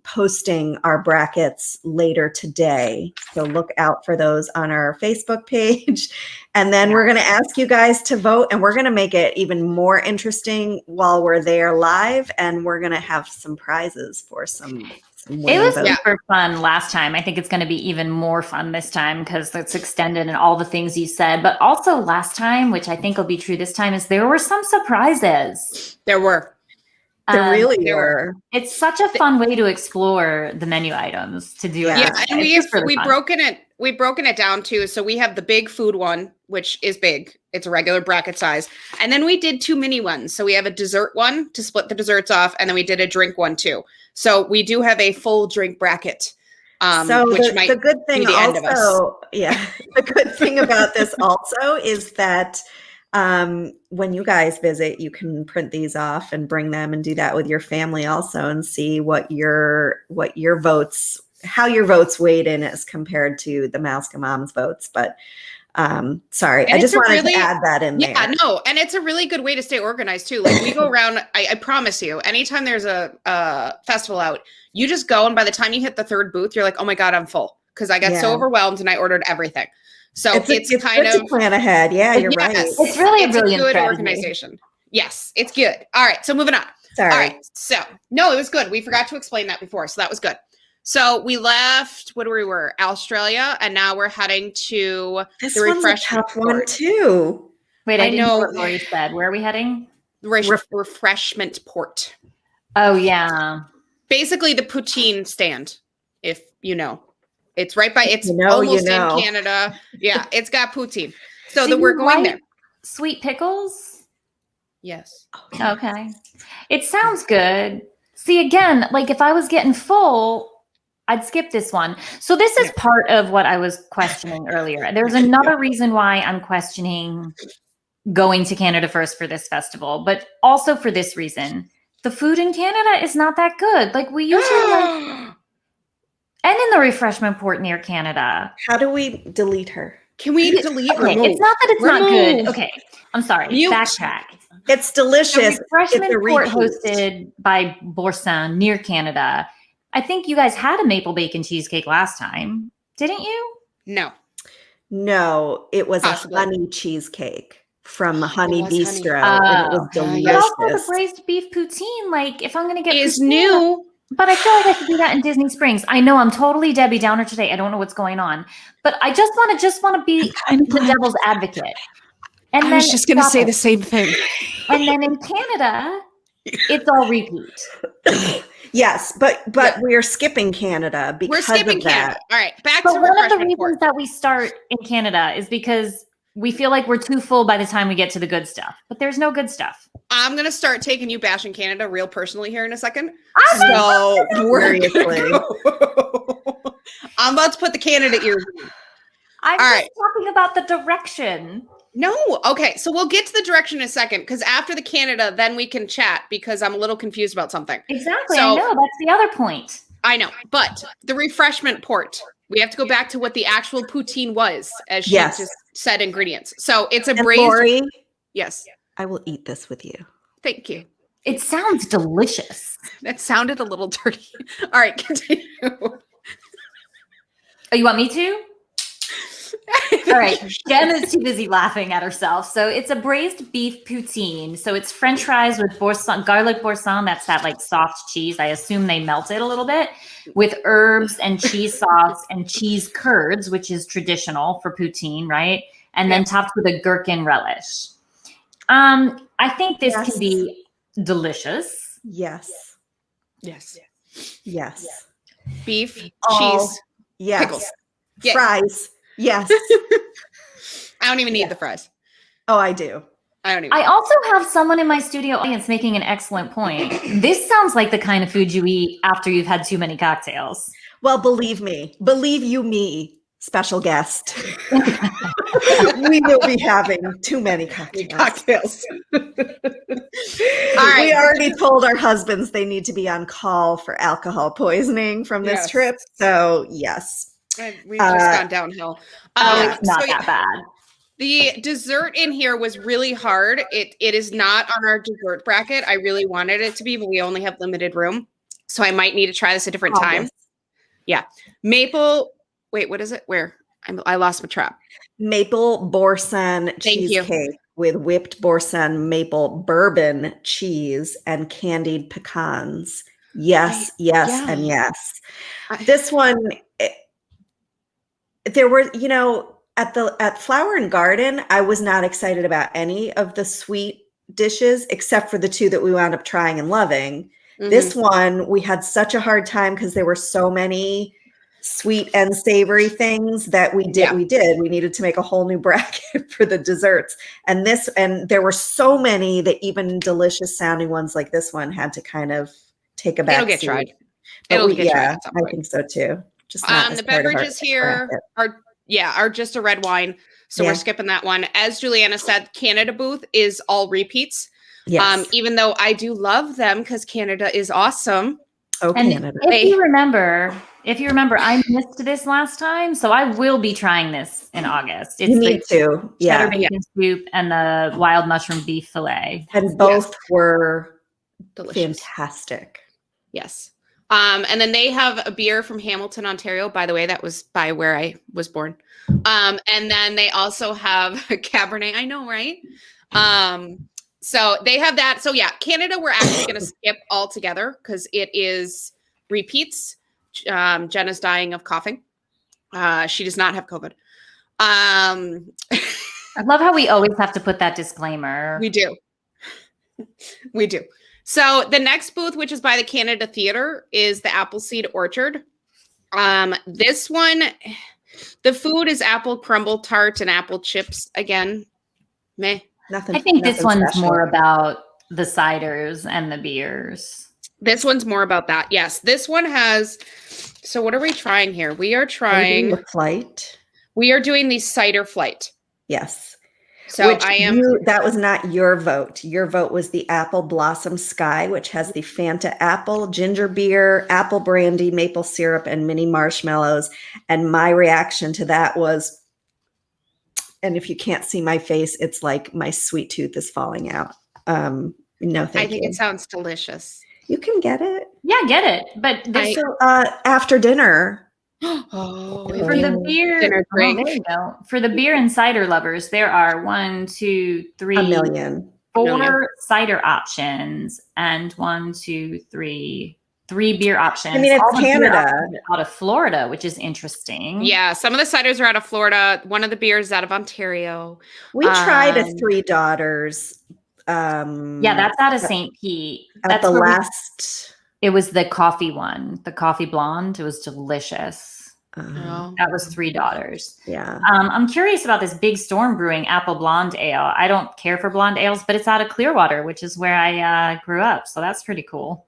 Speaker 2: posting our brackets later today. So look out for those on our Facebook page. And then we're going to ask you guys to vote, and we're going to make it even more interesting while we're there live. And we're going to have some prizes for some
Speaker 1: it was super fun last time. I think it's going to be even more fun this time because it's extended and all the things you said. But also last time, which I think will be true this time, is there were some surprises.
Speaker 3: There were.
Speaker 2: There really were.
Speaker 1: It's such a fun way to explore the menu items to do.
Speaker 3: Yeah, and we've broken it we've broken it down too. So we have the big food one, which is big. It's a regular bracket size. And then we did 2 mini ones. So we have a dessert one to split the desserts off. And then we did a drink one too. So we do have a full drink bracket.
Speaker 2: So
Speaker 3: which might
Speaker 2: the good thing
Speaker 3: be the end of us.
Speaker 2: also, yeah, the good thing about this also is that when you guys visit, you can print these off and bring them and do that with your family also and see what your votes, how your votes weighed in as compared to the Mouska Mom's votes. But sorry,
Speaker 3: And
Speaker 2: I just wanted
Speaker 3: really,
Speaker 2: to add that in there.
Speaker 3: Yeah, no, and it's a really good way to stay organized too. Like we go around, I promise you, anytime there's a festival out, you just go, and by the time you hit the third booth, you're like, oh my God, I'm full. Because I got so overwhelmed and I ordered everything. So it's kind
Speaker 2: good
Speaker 3: of
Speaker 2: to plan ahead. Yeah, you're right.
Speaker 1: It's really a brilliant
Speaker 3: good
Speaker 1: strategy.
Speaker 3: organization. Yes, it's good. All right, so moving on.
Speaker 2: Sorry.
Speaker 3: All right, so no, it was good. We forgot to explain that before, so that was good. So we left, what we were, Australia, and now we're heading to
Speaker 2: This
Speaker 3: the
Speaker 2: one's a
Speaker 3: refreshment
Speaker 2: tough one
Speaker 3: port.
Speaker 2: too.
Speaker 1: Wait, I didn't know
Speaker 3: know.
Speaker 1: what Lori said. Where are we heading?
Speaker 3: Refreshment port.
Speaker 1: Oh, yeah.
Speaker 3: Basically the poutine stand, if you know. It's right by, it's
Speaker 2: You know,
Speaker 3: almost
Speaker 2: you know.
Speaker 3: in Canada. Yeah, it's got poutine. So
Speaker 1: Do
Speaker 3: that we're
Speaker 1: you
Speaker 3: going
Speaker 1: like
Speaker 3: there.
Speaker 1: Sweet pickles?
Speaker 3: Yes.
Speaker 1: Okay. It sounds good. See, again, like if I was getting full, I'd skip this one. So this is part of what I was questioning earlier. There's another reason why I'm questioning going to Canada first for this festival, but also for this reason. The food in Canada is not that good. Like we usually like, and in the refreshment port near Canada.
Speaker 2: How do we delete her?
Speaker 3: Can we delete?
Speaker 1: Okay,
Speaker 3: remove?
Speaker 1: it's not that it's not good.
Speaker 3: Remove.
Speaker 1: Okay, I'm sorry.
Speaker 3: Mute.
Speaker 1: Backtrack.
Speaker 2: It's
Speaker 1: The
Speaker 2: delicious.
Speaker 1: refreshment
Speaker 2: It's a
Speaker 1: port
Speaker 2: repeat.
Speaker 1: hosted by Borson near Canada. I think you guys had a maple bacon cheesecake last time, didn't you?
Speaker 3: No.
Speaker 2: No, it was
Speaker 3: Possibly.
Speaker 2: a honey cheesecake from Honey
Speaker 3: was honey.
Speaker 2: Bistro, and it was
Speaker 1: But
Speaker 2: delicious.
Speaker 1: also the braised beef poutine. Like if I'm going to get
Speaker 3: Is
Speaker 1: poutine,
Speaker 3: new.
Speaker 1: but I feel like I should do that in Disney Springs. I know I'm totally Debbie Downer today. I don't know what's going on, but I just want to be the devil's advocate. And
Speaker 3: I
Speaker 1: then
Speaker 3: was just going to
Speaker 1: stop
Speaker 3: say
Speaker 1: it.
Speaker 3: the same thing.
Speaker 1: And then in Canada, it's all repeat.
Speaker 2: Yes, but we're skipping Canada because
Speaker 3: We're skipping
Speaker 2: of that.
Speaker 3: Canada. All right, back
Speaker 1: But
Speaker 3: to
Speaker 1: one of the
Speaker 3: refreshment
Speaker 1: reasons
Speaker 3: port.
Speaker 1: that we start in Canada is because we feel like we're too full by the time we get to the good stuff. But there's no good stuff.
Speaker 3: I'm going to start taking you bashing Canada real personally here in a second.
Speaker 1: I'm
Speaker 3: So we're
Speaker 2: Seriously.
Speaker 3: I'm about to put the Canada ears in.
Speaker 1: I'm
Speaker 3: All
Speaker 1: just
Speaker 3: right.
Speaker 1: talking about the direction.
Speaker 3: No. Okay. So we'll get to the direction in a second because after the Canada, then we can chat because I'm a little confused about something.
Speaker 1: Exactly.
Speaker 3: So-
Speaker 1: I know. That's the other point.
Speaker 3: I know. But the refreshment port, we have to go back to what the actual poutine was, as she
Speaker 2: Yes.
Speaker 3: just said ingredients. So it's a
Speaker 2: And
Speaker 3: braised.
Speaker 2: Lori,
Speaker 3: Yes.
Speaker 2: I will eat this with you.
Speaker 3: Thank you.
Speaker 1: It sounds delicious.
Speaker 3: That sounded a little dirty. All right. Continue.
Speaker 1: Oh, you want me to? All right. Jem is too busy laughing at herself. So it's a braised beef poutine. So it's French fries with Borson, garlic Borson. That's that like soft cheese. I assume they melt it a little bit with herbs and cheese sauce and cheese curds, which is traditional for poutine, right? And then topped with a gherkin relish. I think this
Speaker 2: Yes.
Speaker 1: can be delicious.
Speaker 2: Yes.
Speaker 3: Yes.
Speaker 2: Yes.
Speaker 3: Beef,
Speaker 2: Oh,
Speaker 3: cheese,
Speaker 2: Yes.
Speaker 3: pickles. Yeah.
Speaker 2: Fries. Yes.
Speaker 3: I don't even need the fries.
Speaker 2: Oh, I do.
Speaker 3: I don't even.
Speaker 1: I also have someone in my studio audience making an excellent point. This sounds like the kind of food you eat after you've had too many cocktails.
Speaker 2: Well, believe you me, special guest. We will be having too many cocktails.
Speaker 3: Cocktails.
Speaker 2: All
Speaker 3: right.
Speaker 2: We already told our husbands they need to be on call for alcohol poisoning from this
Speaker 3: Yes.
Speaker 2: trip. So, yes.
Speaker 3: We've just gone downhill.
Speaker 1: Oh, it's not
Speaker 3: so
Speaker 1: that bad.
Speaker 3: the dessert in here was really hard. It is not on our dessert bracket. I really wanted it to be, but we only have limited room. So I might need to try this a different time.
Speaker 2: August.
Speaker 3: Yeah. Maple. Wait, what is it? Where? I lost my trap.
Speaker 2: Maple Borson
Speaker 3: Thank you.
Speaker 2: cheesecake with whipped Borson maple bourbon cheese and candied pecans. Yes, yes,
Speaker 3: yeah.
Speaker 2: and yes.
Speaker 3: I-
Speaker 2: This one, there were, at Flower and Garden, I was not excited about any of the sweet dishes except for the two that we wound up trying and loving.
Speaker 3: Mhm.
Speaker 2: This one, we had such a hard time because there were so many sweet and savory things that we did.
Speaker 3: Yeah.
Speaker 2: We needed to make a whole new bracket for the desserts. And there were so many that even delicious sounding ones like this one had to kind of take a back
Speaker 3: It'll get
Speaker 2: seat.
Speaker 3: tried.
Speaker 2: But
Speaker 3: It'll get tried at some point.
Speaker 2: I think so too. Just not
Speaker 3: the beverages here are just a red wine. So we're skipping that one. As Juliana said, Canada booth is all repeats.
Speaker 2: Yes.
Speaker 3: Even though I do love them because Canada is awesome.
Speaker 2: Oh,
Speaker 1: and
Speaker 2: Canada.
Speaker 1: If you remember, I missed this last time, so I will be trying this in August. It's
Speaker 2: you need to.
Speaker 1: Cheddar bacon soup and the wild mushroom beef fillet.
Speaker 2: And both were
Speaker 3: delicious.
Speaker 2: Fantastic.
Speaker 3: Yes. And then they have a beer from Hamilton, Ontario. By the way, that was by where I was born. And then they also have a Cabernet. I know, right? So they have that. So yeah, Canada, we're actually going to skip altogether because it is repeats. Jenna's dying of coughing. She does not have COVID.
Speaker 1: I love how we always have to put that disclaimer.
Speaker 3: We do. We do. So the next booth, which is by the Canada Theatre, is the Appleseed Orchard. This one, the food is apple crumble tart and apple chips again. Meh.
Speaker 2: Nothing.
Speaker 1: I think this one's
Speaker 2: special.
Speaker 1: more about the ciders and the beers.
Speaker 3: This one's more about that. Yes. This one has, so what are we trying here? We are trying
Speaker 2: the flight.
Speaker 3: We are doing the Cider Flight.
Speaker 2: Yes.
Speaker 3: So
Speaker 2: which that was not your vote. Your vote was the Apple Blossom Sky, which has the Fanta apple, ginger beer, apple brandy, maple syrup, and mini marshmallows. And my reaction to that was, and if you can't see my face, it's like my sweet tooth is falling out. No, thank you.
Speaker 3: I think it sounds delicious.
Speaker 2: You can get it.
Speaker 1: Yeah, get it. But
Speaker 2: after dinner.
Speaker 3: For
Speaker 1: the beer,
Speaker 3: dinner drink.
Speaker 1: there you go. For the beer and cider lovers, there are 1, 2, 3,
Speaker 2: a million.
Speaker 1: 4 cider options, and 1, 2, 3, 3 beer options.
Speaker 2: I mean, it's Canada,
Speaker 1: out of Florida, which is interesting.
Speaker 3: Yeah, some of the ciders are out of Florida. One of the beers is out of Ontario.
Speaker 2: We tried a Three Daughters.
Speaker 1: That's out of St. Pete.
Speaker 2: At the last.
Speaker 1: It was the coffee one, the coffee blonde. It was delicious. That was Three Daughters.
Speaker 2: Yeah.
Speaker 1: I'm curious about this Big Storm Brewing apple blonde ale. I don't care for blonde ales, but it's out of Clearwater, which is where I grew up. So that's pretty cool.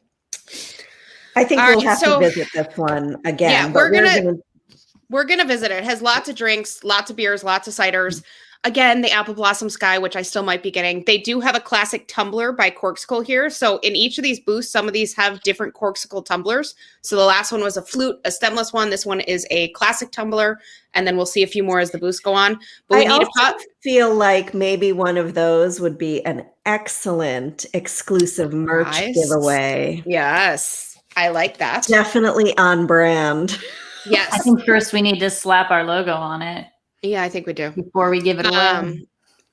Speaker 2: I think we'll have to visit this one again.
Speaker 3: Yeah, we're gonna visit it. It has lots of drinks, lots of beers, lots of ciders. Again, the Apple Blossom Sky, which I still might be getting. They do have a classic tumbler by Corkscale here. So in each of these booths, some of these have different Corkscale tumblers. So the last one was a flute, a stemless one. This one is a classic tumbler. And then we'll see a few more as the booths go on. But we need a pot.
Speaker 2: Feel like maybe one of those would be an excellent exclusive merch giveaway.
Speaker 3: Yes, I like that.
Speaker 2: Definitely on brand.
Speaker 3: Yes.
Speaker 1: I think first we need to slap our logo on it.
Speaker 3: Yeah, I think we do.
Speaker 1: Before we give it away.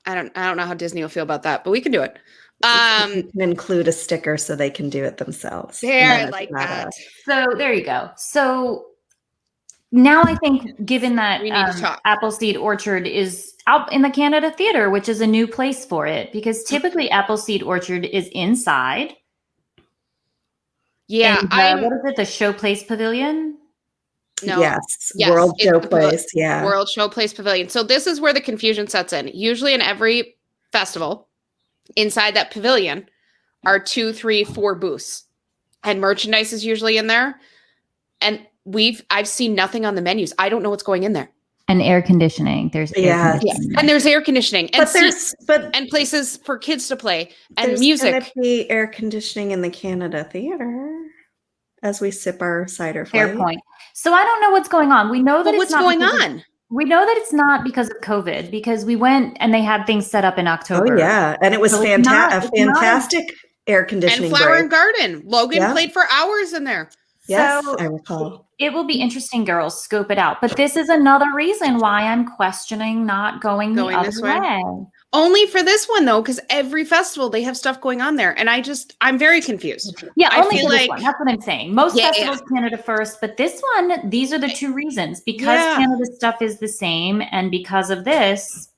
Speaker 3: I don't know how Disney will feel about that, but we can do it.
Speaker 2: You can include a sticker so they can do it themselves.
Speaker 3: I like that.
Speaker 1: So there you go. So now I think, given that
Speaker 3: we need to talk.
Speaker 1: Appleseed Orchard is out in the Canada Theatre, which is a new place for it, because typically Appleseed Orchard is inside.
Speaker 3: Yeah,
Speaker 1: what is it? The Showplace Pavilion.
Speaker 3: No.
Speaker 2: Yes. World Showplace. Yeah.
Speaker 3: World Showplace Pavilion. So this is where the confusion sets in. Usually in every festival, inside that pavilion are 2, 3, 4 booths. And merchandise is usually in there. And I've seen nothing on the menus. I don't know what's going in there.
Speaker 1: And air conditioning. There's air conditioning.
Speaker 3: And there's air conditioning and seats
Speaker 2: but
Speaker 3: and places for kids to play and
Speaker 2: there's
Speaker 3: music.
Speaker 2: There's going to be air conditioning in the Canada Theatre as we sip our cider flight.
Speaker 1: Fair point. So I don't know what's going on. We know that
Speaker 3: what's going on.
Speaker 1: We know that it's not because of COVID, because we went and they had things set up in October.
Speaker 2: Oh yeah, and it was a fantastic air conditioning.
Speaker 3: And Flower
Speaker 2: break.
Speaker 3: and Garden. Logan played for hours in there.
Speaker 2: Yes,
Speaker 1: so
Speaker 2: I recall.
Speaker 1: It will be interesting, girls. Scope it out. But this is another reason why I'm questioning not going the other way.
Speaker 3: Only for this one though, because every festival they have stuff going on there, and I'm very confused.
Speaker 1: Yeah,
Speaker 3: I
Speaker 1: only for this one. That's what I'm saying. Most festivals, Canada first, but this one, these are the 2 reasons. Because Canada stuff is the same, and because of this,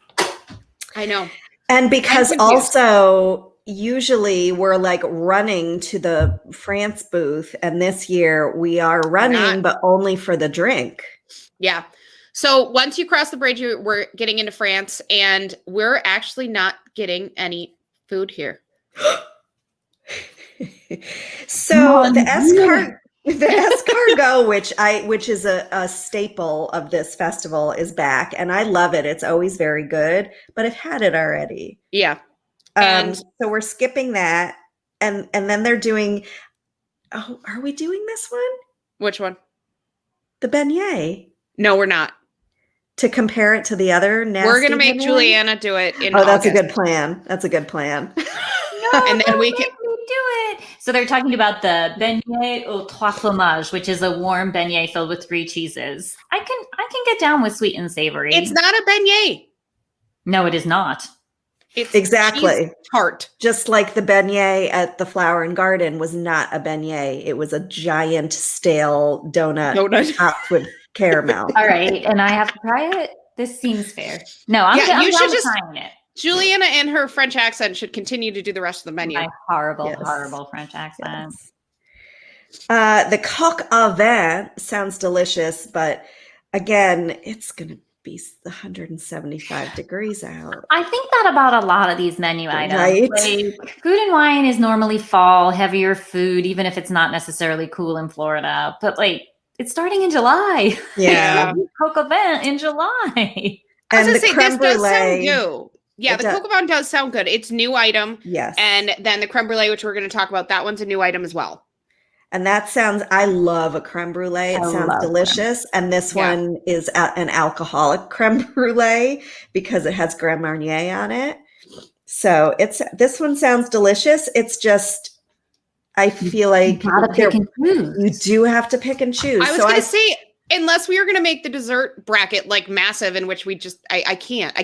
Speaker 3: I know,
Speaker 2: and because also usually we're like running to the France booth, and this year we are running, but only for the drink.
Speaker 3: Yeah. So once you cross the bridge, we're getting into France, and we're actually not getting any food here.
Speaker 2: So the escargot, which is a staple of this festival, is back, and I love it. It's always very good, but I've had it already.
Speaker 3: Yeah.
Speaker 2: And so we're skipping that, and then they're doing. Oh, are we doing this one?
Speaker 3: Which one?
Speaker 2: The beignet.
Speaker 3: No, we're not.
Speaker 2: To compare it to the other nasty.
Speaker 3: We're gonna make
Speaker 2: beignet?
Speaker 3: Juliana do it in
Speaker 2: that's
Speaker 3: August.
Speaker 2: a good plan. That's a good plan.
Speaker 1: No,
Speaker 3: and then we can
Speaker 1: do it. So they're talking about the beignet aux trois fromages, which is a warm beignet filled with 3 cheeses. I can get down with sweet and savory.
Speaker 3: It's not a beignet.
Speaker 1: No, it is not.
Speaker 3: It's
Speaker 2: exactly
Speaker 3: cheese tart.
Speaker 2: Just like the beignet at the Flower and Garden was not a beignet. It was a giant stale donut topped with caramel.
Speaker 1: All right, and I have to try it. This seems fair. No, I'm
Speaker 3: you should just
Speaker 1: trying it.
Speaker 3: Juliana and her French accent should continue to do the rest of the menu.
Speaker 1: My horrible French accent.
Speaker 2: Yes. The coq au vin sounds delicious, but again, it's going to be 175 degrees out.
Speaker 1: I think that about a lot of these menu items.
Speaker 2: Right.
Speaker 1: Like, food and wine is normally fall, heavier food, even if it's not necessarily cool in Florida. But like, it's starting in July.
Speaker 2: Yeah.
Speaker 1: Coq au vin in July.
Speaker 2: And
Speaker 3: I was
Speaker 2: the
Speaker 3: gonna say,
Speaker 2: creme
Speaker 3: this does sound
Speaker 2: brulee.
Speaker 3: new. Yeah, the coq au vin does sound good. It's new item.
Speaker 2: Yes.
Speaker 3: And then the creme brulee, which we're going to talk about, that one's a new item as well.
Speaker 2: And I love a creme brulee. It sounds delicious. And this one is an alcoholic creme brulee because it has Grand Marnier on it. So this one sounds delicious. It's just, I feel like you do have to pick and choose.
Speaker 3: I was going to say, unless we were going to make the dessert bracket like massive, in which we just, I can't,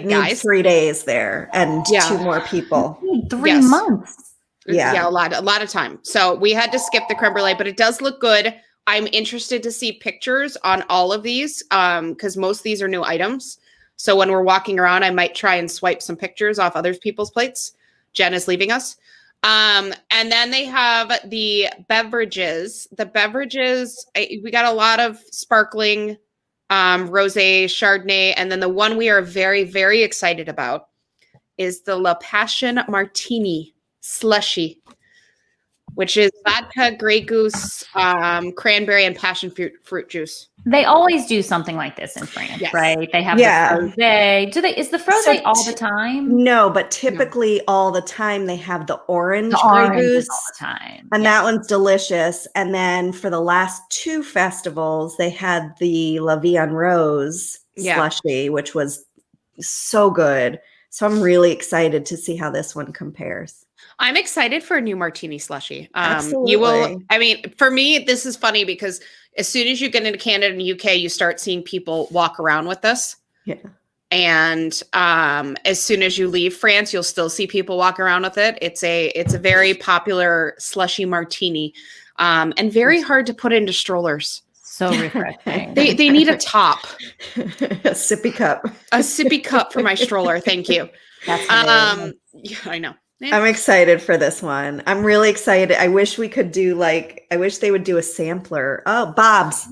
Speaker 3: guys.
Speaker 2: 3 days there and 2 more people.
Speaker 1: 3 months.
Speaker 3: Yeah, a lot of time. So we had to skip the creme brulee, but it does look good. I'm interested to see pictures on all of these because most of these are new items. So when we're walking around, I might try and swipe some pictures off other people's plates. Jen is leaving us. And then they have the beverages. The beverages, we got a lot of sparkling rosé, Chardonnay, and then the one we are very, very excited about is the La Passion Martini Slushie, which is vodka, Grey Goose, cranberry, and passion fruit juice.
Speaker 1: They always do something like this in France, right? They have the frosé. Is the frosé all the time?
Speaker 2: No, but typically all the time they have the orange Grey Goose
Speaker 1: all the time.
Speaker 2: And that one's delicious. And then for the last 2 festivals, they had the La Vie en Rose slushie, which was so good. So I'm really excited to see how this one compares.
Speaker 3: I'm excited for a new martini slushie.
Speaker 2: Absolutely.
Speaker 3: You will. I mean, for me, this is funny because as soon as you get into Canada and UK, you start seeing people walk around with this.
Speaker 2: Yeah.
Speaker 3: And as soon as you leave France, you'll still see people walk around with it. It's a very popular slushy martini, and very hard to put into strollers.
Speaker 1: So refreshing.
Speaker 3: They need a top,
Speaker 2: a sippy cup,
Speaker 3: for my stroller. Thank you.
Speaker 1: That's
Speaker 3: yeah, I know.
Speaker 2: I'm excited for this one. I'm really excited. I wish we could do I wish they would do a sampler. Oh, Bob's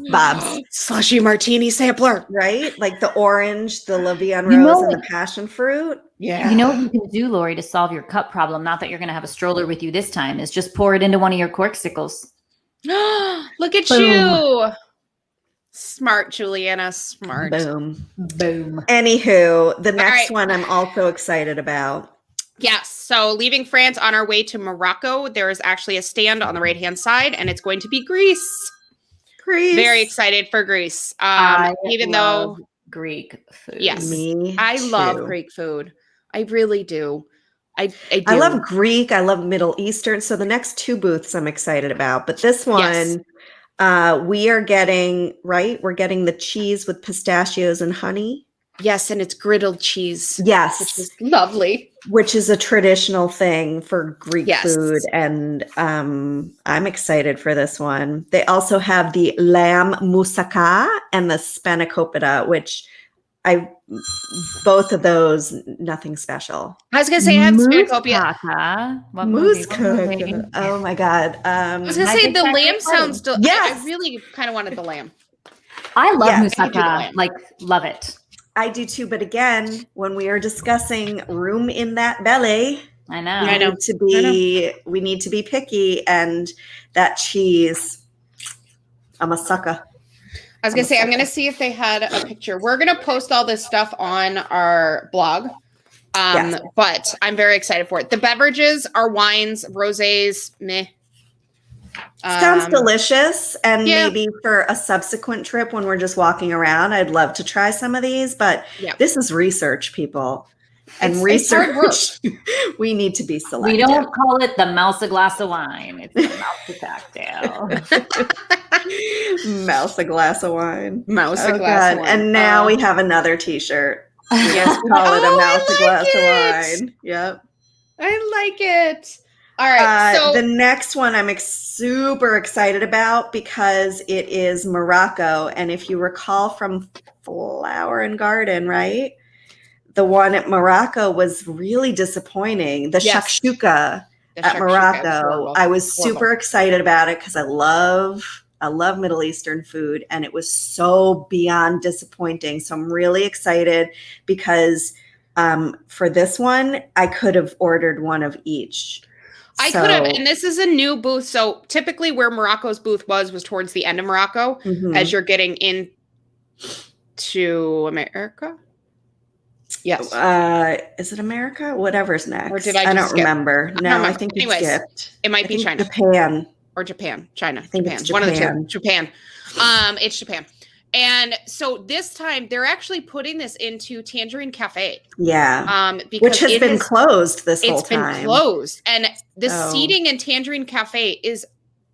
Speaker 3: slushy martini sampler,
Speaker 2: right? Like the orange, the La Vie en Rose, and the passion fruit.
Speaker 3: Yeah.
Speaker 1: You know what you can do, Lori, to solve your cup problem? Not that you're going to have a stroller with you this time. Is just pour it into one of your Corkscales.
Speaker 3: Look at you. Smart, Juliana. Smart.
Speaker 2: Boom.
Speaker 1: Boom.
Speaker 2: Anywho, the next one I'm also excited about.
Speaker 3: Yes. So leaving France on our way to Morocco, there is actually a stand on the right-hand side, and it's going to be Greece. Very excited for Greece. Even though
Speaker 1: Greek food.
Speaker 3: Yes.
Speaker 2: Me
Speaker 3: I
Speaker 2: too.
Speaker 3: love Greek food. I really do. I do.
Speaker 2: I love Greek. I love Middle Eastern. So the next 2 booths I'm excited about. But this one, we are getting, we're getting the cheese with pistachios and honey.
Speaker 3: Yes, and it's griddled cheese.
Speaker 2: Yes.
Speaker 3: Which is lovely.
Speaker 2: Which is a traditional thing for Greek food. And I'm excited for this one. They also have the lamb moussaka and the spanakopita, which both of those, nothing special.
Speaker 3: I was gonna say I have Spanakopia.
Speaker 1: What
Speaker 2: Moose
Speaker 1: movie?
Speaker 2: cook. Oh my god.
Speaker 3: I was gonna
Speaker 1: My
Speaker 3: say
Speaker 1: Big
Speaker 3: the
Speaker 1: Fat
Speaker 3: lamb
Speaker 1: Greek
Speaker 3: sounds.
Speaker 1: Wedding.
Speaker 2: Yes!
Speaker 3: I really kind of wanted the lamb.
Speaker 1: I love
Speaker 2: Yeah,
Speaker 3: I do the
Speaker 1: moussaka.
Speaker 3: lamb.
Speaker 1: Like, love it.
Speaker 2: I do too, but again, when we are discussing room in that belly,
Speaker 1: I know.
Speaker 3: I know.
Speaker 2: we need to be picky, and that cheese, I'm a sucker.
Speaker 3: I was gonna say I'm gonna see if they had a picture. We're gonna post all this stuff on our blog.
Speaker 2: Yes.
Speaker 3: But I'm very excited for it. The beverages are wines, rosés, meh.
Speaker 2: Sounds delicious, and
Speaker 3: yeah.
Speaker 2: maybe for a subsequent trip when we're just walking around, I'd love to try some of these, but
Speaker 3: Yeah.
Speaker 2: this is research, people. And
Speaker 3: It's hard work.
Speaker 2: research, we need to be selective.
Speaker 1: We don't call it the mouse a glass of wine. It's the mouse a cocktail.
Speaker 2: Mouse a glass of wine.
Speaker 3: Mouse a
Speaker 2: Oh,
Speaker 3: glass of
Speaker 2: God.
Speaker 3: wine.
Speaker 2: And now we have another t-shirt.
Speaker 3: Yes.
Speaker 2: Call it a
Speaker 3: Oh, I
Speaker 2: mouse a glass
Speaker 3: like
Speaker 2: of
Speaker 3: it.
Speaker 2: wine. Yep.
Speaker 3: I like it. All right. So
Speaker 2: the next one I'm super excited about because it is Morocco. And if you recall from Flower and Garden, right? The one at Morocco was really disappointing. The
Speaker 3: Yes.
Speaker 2: shakshuka
Speaker 3: the
Speaker 2: at
Speaker 3: shakshuka is
Speaker 2: Morocco.
Speaker 3: horrible.
Speaker 2: I was
Speaker 3: Horrible.
Speaker 2: super excited about it because I love Middle Eastern food, and it was so beyond disappointing. So I'm really excited because for this one, I could have ordered one of each.
Speaker 3: I could have, and this is a new booth. So typically where Morocco's booth was towards the end of Morocco
Speaker 2: Mhm.
Speaker 3: as you're getting into America. Yes.
Speaker 2: Is it America? Whatever's next.
Speaker 3: Or did I
Speaker 2: don't
Speaker 3: just skip?
Speaker 2: remember. No, I
Speaker 3: remember.
Speaker 2: think you
Speaker 3: Anyways,
Speaker 2: skipped.
Speaker 3: It might
Speaker 2: I
Speaker 3: be
Speaker 2: think
Speaker 3: China
Speaker 2: Japan.
Speaker 3: or Japan. China.
Speaker 2: I think
Speaker 3: Japan.
Speaker 2: it's
Speaker 3: One of the
Speaker 2: Japan.
Speaker 3: two. Japan. It's Japan. And so this time they're actually putting this into Tangerine Cafe.
Speaker 2: Yeah.
Speaker 3: Because
Speaker 2: Which has been closed this whole time.
Speaker 3: It's been closed. And the
Speaker 2: So-
Speaker 3: seating in Tangerine Cafe is,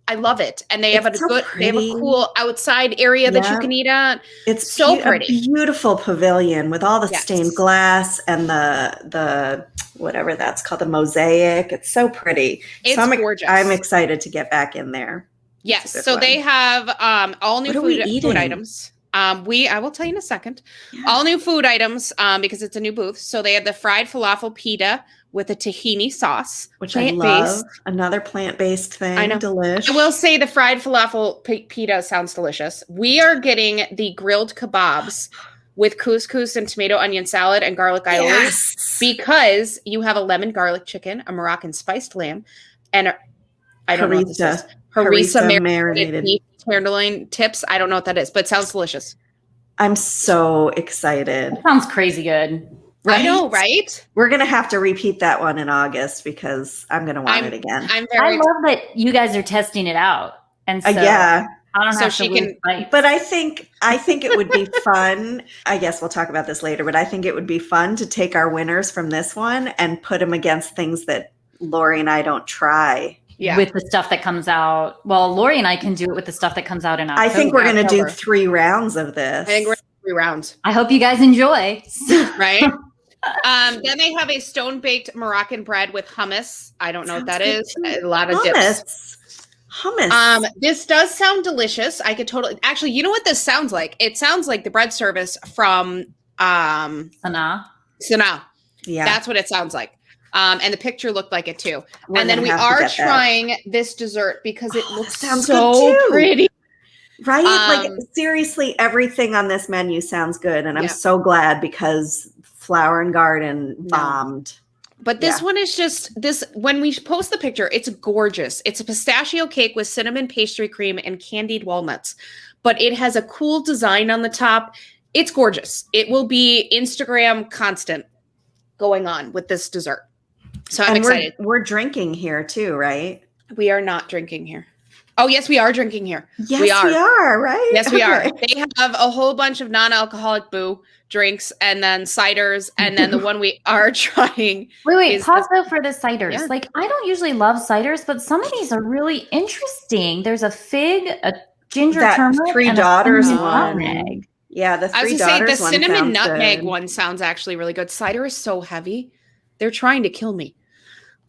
Speaker 3: I love it. And they have
Speaker 2: It's so
Speaker 3: they have a
Speaker 2: pretty.
Speaker 3: cool outside area that you
Speaker 2: Yeah.
Speaker 3: can eat at.
Speaker 2: It's
Speaker 3: so
Speaker 2: a
Speaker 3: pretty.
Speaker 2: beautiful pavilion with all the
Speaker 3: Yes.
Speaker 2: stained glass and the whatever that's called, the mosaic. It's so pretty.
Speaker 3: It's
Speaker 2: so
Speaker 3: gorgeous.
Speaker 2: I'm excited to get back in there.
Speaker 3: Yes.
Speaker 2: It's a good
Speaker 3: So
Speaker 2: one.
Speaker 3: they have all new
Speaker 2: What are we
Speaker 3: food
Speaker 2: eating?
Speaker 3: items. I will tell you in a second.
Speaker 2: Yeah.
Speaker 3: All new food items because it's a new booth. So they have the fried falafel pita with a tahini sauce,
Speaker 2: Which I
Speaker 3: plant-based.
Speaker 2: love. Another plant-based thing.
Speaker 3: I know.
Speaker 2: Delish.
Speaker 3: I will say the fried falafel pita sounds delicious. We are getting the grilled kebabs with couscous and tomato onion salad and garlic aioli
Speaker 2: Yes.
Speaker 3: because you have a lemon garlic chicken, a Moroccan spiced lamb, and I don't know what this is. Harissa marinated beef tenderloin tips. I don't know what that is, but it sounds delicious.
Speaker 2: I'm so excited.
Speaker 1: Sounds crazy good.
Speaker 3: I know, right?
Speaker 2: We're going to have to repeat that one in August because I'm going to want it again.
Speaker 3: I'm
Speaker 1: I
Speaker 3: very
Speaker 1: love that you guys are testing it out. And so
Speaker 2: yeah.
Speaker 1: I don't
Speaker 3: So
Speaker 1: have
Speaker 3: she
Speaker 1: to
Speaker 3: can-
Speaker 1: lose fights.
Speaker 2: But I think it would be fun. I guess we'll talk about this later, but I think it would be fun to take our winners from this one and put them against things that Lori and I don't try.
Speaker 3: Yeah.
Speaker 1: with the stuff that comes out. Well, Lori and I can do it with the stuff that comes out in October.
Speaker 2: I think we're going to do
Speaker 3: October.
Speaker 2: 3 rounds of this.
Speaker 3: I think we're 3 rounds,
Speaker 1: I hope you guys enjoy.
Speaker 3: right? Then they have a stone baked Moroccan bread with hummus. I don't know what that is.
Speaker 2: Sounds good
Speaker 3: A lot of dips.
Speaker 2: Hummus.
Speaker 3: This does sound delicious. I could totally actually. You know what this sounds like? It sounds like the bread service from
Speaker 1: Sanaa.
Speaker 3: Sanaa.
Speaker 2: Yeah.
Speaker 3: That's what it sounds like. And the picture looked like it too.
Speaker 2: We're
Speaker 3: and then
Speaker 2: gonna
Speaker 3: we
Speaker 2: have to
Speaker 3: are
Speaker 2: get that.
Speaker 3: trying this dessert because it looks
Speaker 2: sounds
Speaker 3: so
Speaker 2: good too.
Speaker 3: pretty.
Speaker 2: Right? Like
Speaker 3: Um,
Speaker 2: seriously, everything on this menu sounds good. And I'm
Speaker 3: Yeah.
Speaker 2: so glad because Flower and Garden bombed.
Speaker 3: But this one is just this. When we post the picture, it's gorgeous. It's a pistachio cake with cinnamon pastry cream and candied walnuts, but it has a cool design on the top. It's gorgeous. It will be Instagram constant going on with this dessert. So I'm
Speaker 2: And
Speaker 3: excited.
Speaker 2: we're drinking here too, right?
Speaker 3: We are not drinking here. Oh, yes, we are drinking here.
Speaker 2: Yes,
Speaker 3: We are.
Speaker 2: right?
Speaker 3: Yes, we are.
Speaker 2: Okay.
Speaker 3: They have a whole bunch of non-alcoholic boo drinks and then ciders. And then the one we are trying.
Speaker 1: Wait,
Speaker 3: is
Speaker 1: pause though for the ciders.
Speaker 3: Yeah.
Speaker 1: Like, I don't usually love ciders, but some of these are really interesting. There's a fig, a ginger
Speaker 2: That
Speaker 1: turmeric,
Speaker 2: Three
Speaker 1: and
Speaker 2: Daughters
Speaker 1: a cinnamon
Speaker 2: one.
Speaker 1: nutmeg.
Speaker 2: Yeah, the
Speaker 3: I was
Speaker 2: Three
Speaker 3: going to say
Speaker 2: Daughters
Speaker 3: the
Speaker 2: one
Speaker 3: cinnamon
Speaker 2: sounds
Speaker 3: nutmeg
Speaker 2: good.
Speaker 3: one sounds actually really good. Cider is so heavy. They're trying to kill me.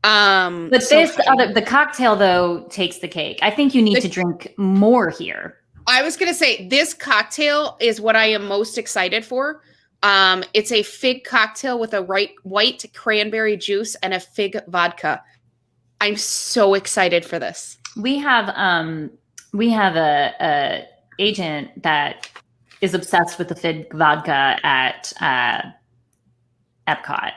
Speaker 3: But
Speaker 1: But the cocktail though takes the cake. I think you need to drink more here.
Speaker 3: I was going to say this cocktail is what I am most excited for. It's a fig cocktail with a white cranberry juice and a fig vodka. I'm so excited for this.
Speaker 1: We have a agent that is obsessed with the fig vodka at Epcot.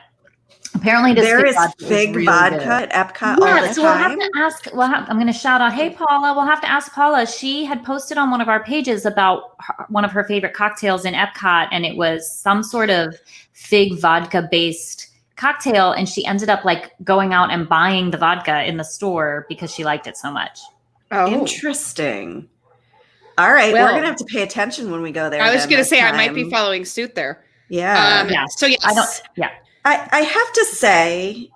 Speaker 1: Apparently,
Speaker 2: there is
Speaker 1: vodka
Speaker 2: fig
Speaker 1: really
Speaker 2: vodka
Speaker 1: good.
Speaker 2: at Epcot all the
Speaker 1: So
Speaker 2: time.
Speaker 1: we'll have to ask. I'm going to shout out. Hey, Paula. We'll have to ask Paula. She had posted on one of our pages about one of her favorite cocktails in Epcot, and it was some sort of fig vodka based cocktail. And she ended up like going out and buying the vodka in the store because she liked it so much.
Speaker 3: Oh,
Speaker 2: interesting. All right,
Speaker 3: Well,
Speaker 2: we're gonna have to pay attention when we go there.
Speaker 3: I was going to say
Speaker 2: time.
Speaker 3: I might be following suit there.
Speaker 2: Yeah.
Speaker 3: So yes.
Speaker 2: I have to say,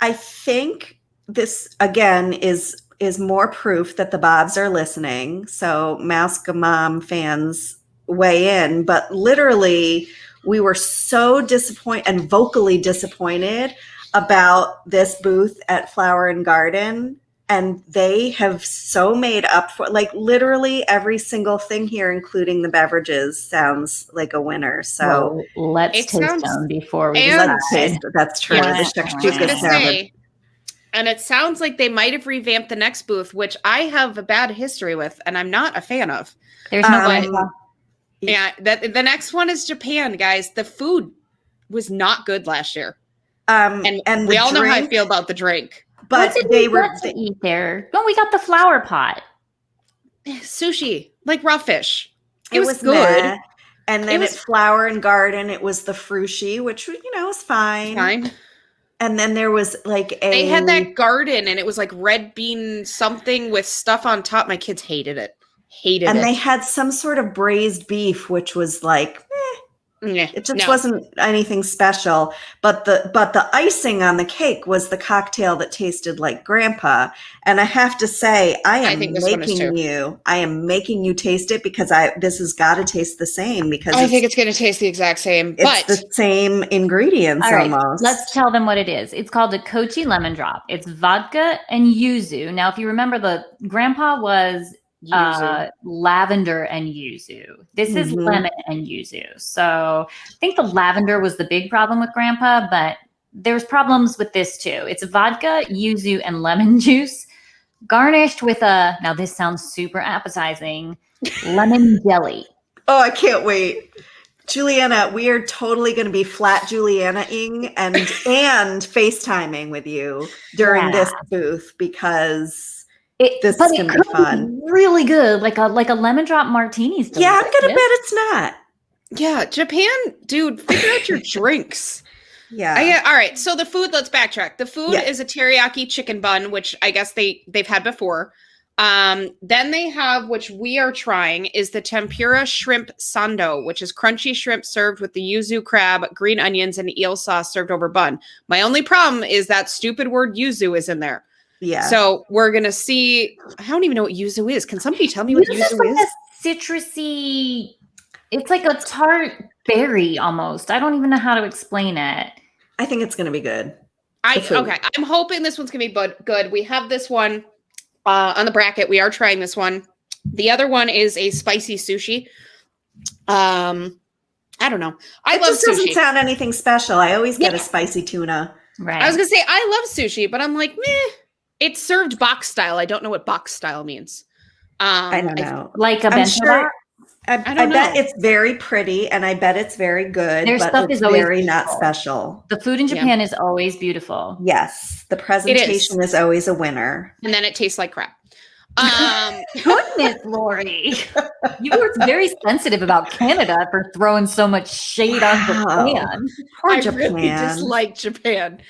Speaker 2: I think this again is more proof that the Bobs are listening. So Mouska Mom fans weigh in, but literally we were so disappointed and vocally disappointed about this booth at Flower and Garden. And they have so made up for, like, literally every single thing here, including the beverages, sounds like a winner. So
Speaker 1: let's taste them before we decide.
Speaker 2: That's true.
Speaker 1: Yeah.
Speaker 2: The shakshuka sounded.
Speaker 3: And it sounds like they might have revamped the next booth, which I have a bad history with, and I'm not a fan of.
Speaker 1: There's no
Speaker 3: Yeah, the next one is Japan, guys. The food was not good last year, and we all know how I feel about the drink.
Speaker 1: But they were to eat there. No, we got the flower pot.
Speaker 3: Sushi, like raw fish.
Speaker 2: It was good. Meh. And then at Flower and Garden, it was the frushi, which, was fine. And then there was like
Speaker 3: they had that garden, and it was like red bean something with stuff on top. My kids hated it. And
Speaker 2: they had some sort of braised beef, which was like, it just wasn't anything special. But the icing on the cake was the cocktail that tasted like Grandpa. And I have to say, I am making you taste it because this has got to taste the same, because
Speaker 3: I think it's going to taste the exact same.
Speaker 2: It's the same ingredients almost.
Speaker 1: Let's tell them what it is. It's called a Kochi Lemon Drop. It's vodka and yuzu. Now, if you remember, the Grandpa was lavender and yuzu. This is lemon and yuzu. So I think the lavender was the big problem with Grandpa, but there's problems with this too. It's vodka, yuzu, and lemon juice garnished with now this sounds super appetizing, lemon jelly.
Speaker 2: Oh, I can't wait. Juliana, we are totally going to be flat Juliana-ing and FaceTiming with you during this booth, because this is going to be fun.
Speaker 1: Really good, like a lemon drop martini's delicious.
Speaker 2: Yeah, I'm going to bet it's not.
Speaker 3: Yeah, Japan, dude, figure out your drinks.
Speaker 2: Yeah.
Speaker 3: All right. So the food, let's backtrack. The food is a teriyaki chicken bun, which I guess they've had before. Then they have, which we are trying, is the tempura shrimp sando, which is crunchy shrimp served with the yuzu crab, green onions, and eel sauce served over bun. My only problem is that stupid word yuzu is in there.
Speaker 2: Yeah.
Speaker 3: So we're going to see. I don't even know what yuzu is. Can somebody tell me what yuzu
Speaker 1: like
Speaker 3: is?
Speaker 1: A citrusy, it's like a tart berry almost. I don't even know how to explain it.
Speaker 2: I think it's going to be good.
Speaker 3: Okay. I'm hoping this one's going to be good. We have this one on the bracket. We are trying this one. The other one is a spicy sushi. I don't know. It
Speaker 2: just doesn't sound anything special. I always get a spicy tuna.
Speaker 1: Right.
Speaker 3: I was going to say, I love sushi, but I'm like, meh. It's served box style. I don't know what box style means.
Speaker 2: I don't know.
Speaker 1: Like a bento box?
Speaker 2: I bet it's very pretty, and I bet it's very good.
Speaker 1: Their stuff is always
Speaker 2: very not special.
Speaker 1: The food in Japan is always beautiful.
Speaker 2: Yes, the presentation is always a winner,
Speaker 3: and then it tastes like crap.
Speaker 1: Goodness, Lori, you were very sensitive about Canada for throwing so much shade on Japan.
Speaker 2: Poor Japan.
Speaker 3: Really dislike Japan.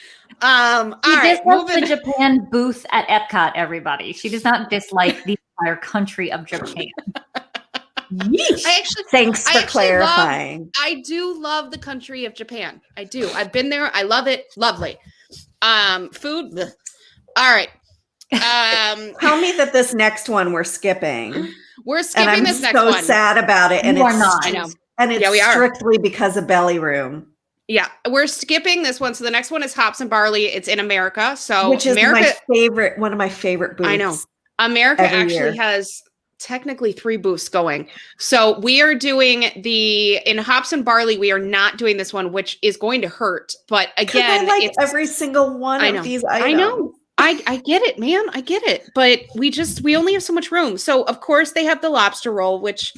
Speaker 1: She dislikes the Japan booth at Epcot, everybody. She does not dislike the entire country of Japan.
Speaker 2: Thanks for clarifying.
Speaker 3: I do love the country of Japan. I do. I've been there. I love it. Lovely. Food. Bleh. All right.
Speaker 2: Tell me that this next one we're skipping.
Speaker 3: We're skipping this next one.
Speaker 2: I'm so sad about it. And
Speaker 1: you are not.
Speaker 3: I know.
Speaker 2: And it's strictly because of Belly Room.
Speaker 3: Yeah, we're skipping this one. So the next one is Hops and Barley. It's in America. So
Speaker 2: which is my favorite, one of my favorite booths.
Speaker 3: I know. America actually has technically 3 booths going. So we are doing in hops and barley. We are not doing this one, which is going to hurt. But again,
Speaker 2: I like
Speaker 3: it's
Speaker 2: every single one of these items.
Speaker 3: I know. I get it, man. I get it. But we only have so much room. So of course they have the lobster roll, which,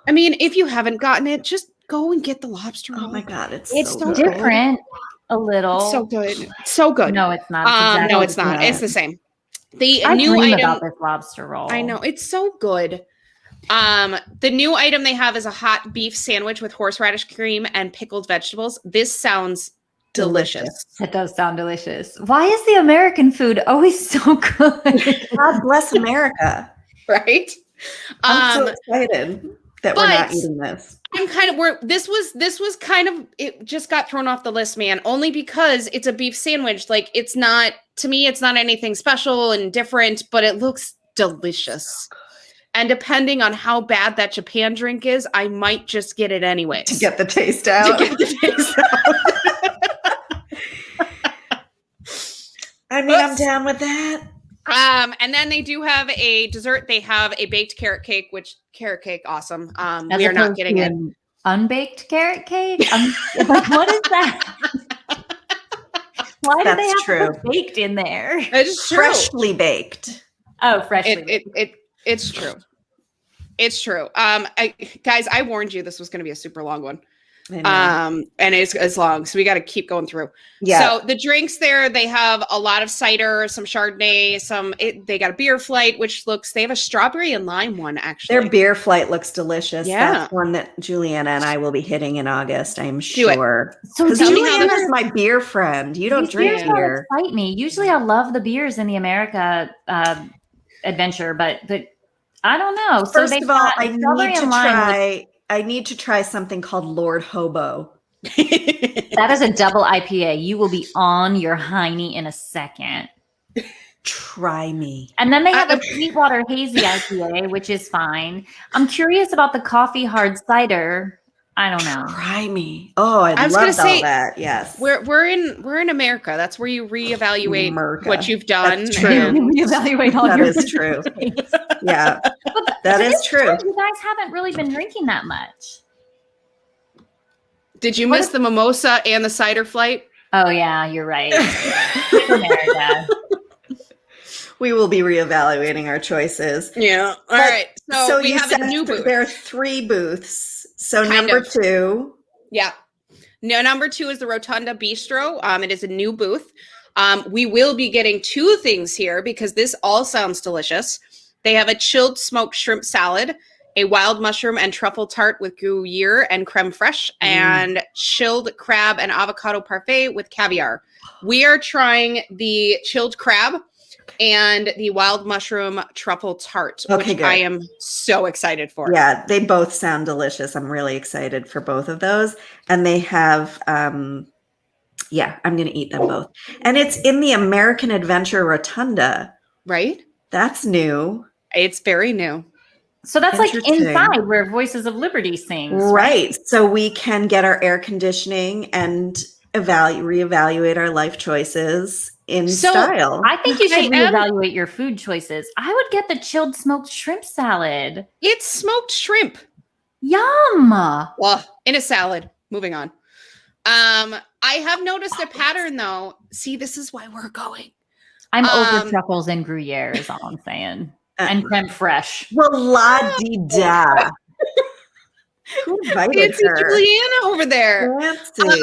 Speaker 3: I mean, if you haven't gotten it, just go and get the lobster roll.
Speaker 2: Oh my God. It's
Speaker 1: so different. A little.
Speaker 3: It's so good. So good.
Speaker 1: No, it's not.
Speaker 3: No, it's not. It's the same. The
Speaker 1: I
Speaker 3: new
Speaker 1: dream
Speaker 3: item
Speaker 1: about this lobster roll.
Speaker 3: I know. It's so good. The new item they have is a hot beef sandwich with horseradish cream and pickled vegetables. This sounds delicious.
Speaker 1: It does sound delicious. Why is the American food always so good?
Speaker 2: God bless America.
Speaker 3: Right?
Speaker 2: I'm so excited that we're not eating this.
Speaker 3: I'm kind of this was kind of, it just got thrown off the list, man, only because it's a beef sandwich. Like, it's not, to me, it's not anything special and different, but it looks delicious. And depending on how bad that Japan drink is, I might just get it anyways.
Speaker 2: To get the taste out. I mean, I'm down with that.
Speaker 3: And then they do have a dessert. They have a baked carrot cake, which carrot cake, awesome. We are not getting it.
Speaker 1: Unbaked carrot cake? What is that? Why do they have to put baked in there?
Speaker 3: It's true.
Speaker 2: Freshly baked.
Speaker 1: Oh, freshly baked.
Speaker 3: It's true. It's true. Guys, I warned you this was going to be a super long one. And it's long, so we got to keep going through. Yeah. So the drinks there, they have a lot of cider, some Chardonnay, they got a beer flight, which they have a strawberry and lime one, actually.
Speaker 2: Their beer flight looks delicious.
Speaker 3: Yeah.
Speaker 2: That's one that Juliana and I will be hitting in August, I'm sure.
Speaker 1: Because
Speaker 2: Juliana's my beer friend. You don't drink beer.
Speaker 1: Excite me. Usually I love the beers in the America adventure, but I don't know.
Speaker 2: First of all, I need to try something called Lord Hobo.
Speaker 1: That is a double IPA. You will be on your hiney in a second.
Speaker 2: Try me.
Speaker 1: And then they have a Sweetwater Hazy IPA, which is fine. I'm curious about the coffee hard cider. I don't know.
Speaker 2: Try me. Oh, I love all that. Yes.
Speaker 3: We're in America. That's where you reevaluate what you've done.
Speaker 2: That's true.
Speaker 1: Reevaluate all
Speaker 2: that is true. Yeah. That is true.
Speaker 1: You guys haven't really been drinking that much.
Speaker 3: Did you miss the mimosa and the cider flight?
Speaker 1: Oh yeah, you're right. America.
Speaker 2: We will be reevaluating our choices.
Speaker 3: Yeah. All right. So we have a new booth.
Speaker 2: There are 3 booths. So number 2.
Speaker 3: Yeah. No, number 2 is the Rotunda Bistro. It is a new booth. We will be getting 2 things here because this all sounds delicious. They have a chilled smoked shrimp salad, a wild mushroom and truffle tart with Gruyere and creme fraiche, and chilled crab and avocado parfait with caviar. We are trying the chilled crab and the wild mushroom truffle tart, which I am so excited for.
Speaker 2: Yeah, they both sound delicious. I'm really excited for both of those. And they have, I'm going to eat them both. And it's in the American Adventure Rotunda.
Speaker 3: Right?
Speaker 2: That's new.
Speaker 3: It's very new.
Speaker 1: So that's like inside where Voices of Liberty sings.
Speaker 2: Right. So we can get our air conditioning and reevaluate our life choices in style.
Speaker 1: I think you should reevaluate your food choices. I would get the chilled smoked shrimp salad.
Speaker 3: It's smoked shrimp.
Speaker 1: Yum.
Speaker 3: Well, in a salad. Moving on. I have noticed a pattern though. See, this is why we're going.
Speaker 1: I'm over truffles and Gruyere is all I'm saying. And creme fraiche.
Speaker 2: Well, la-di-da. Who invited her?
Speaker 3: Juliana over there.
Speaker 2: Fancy.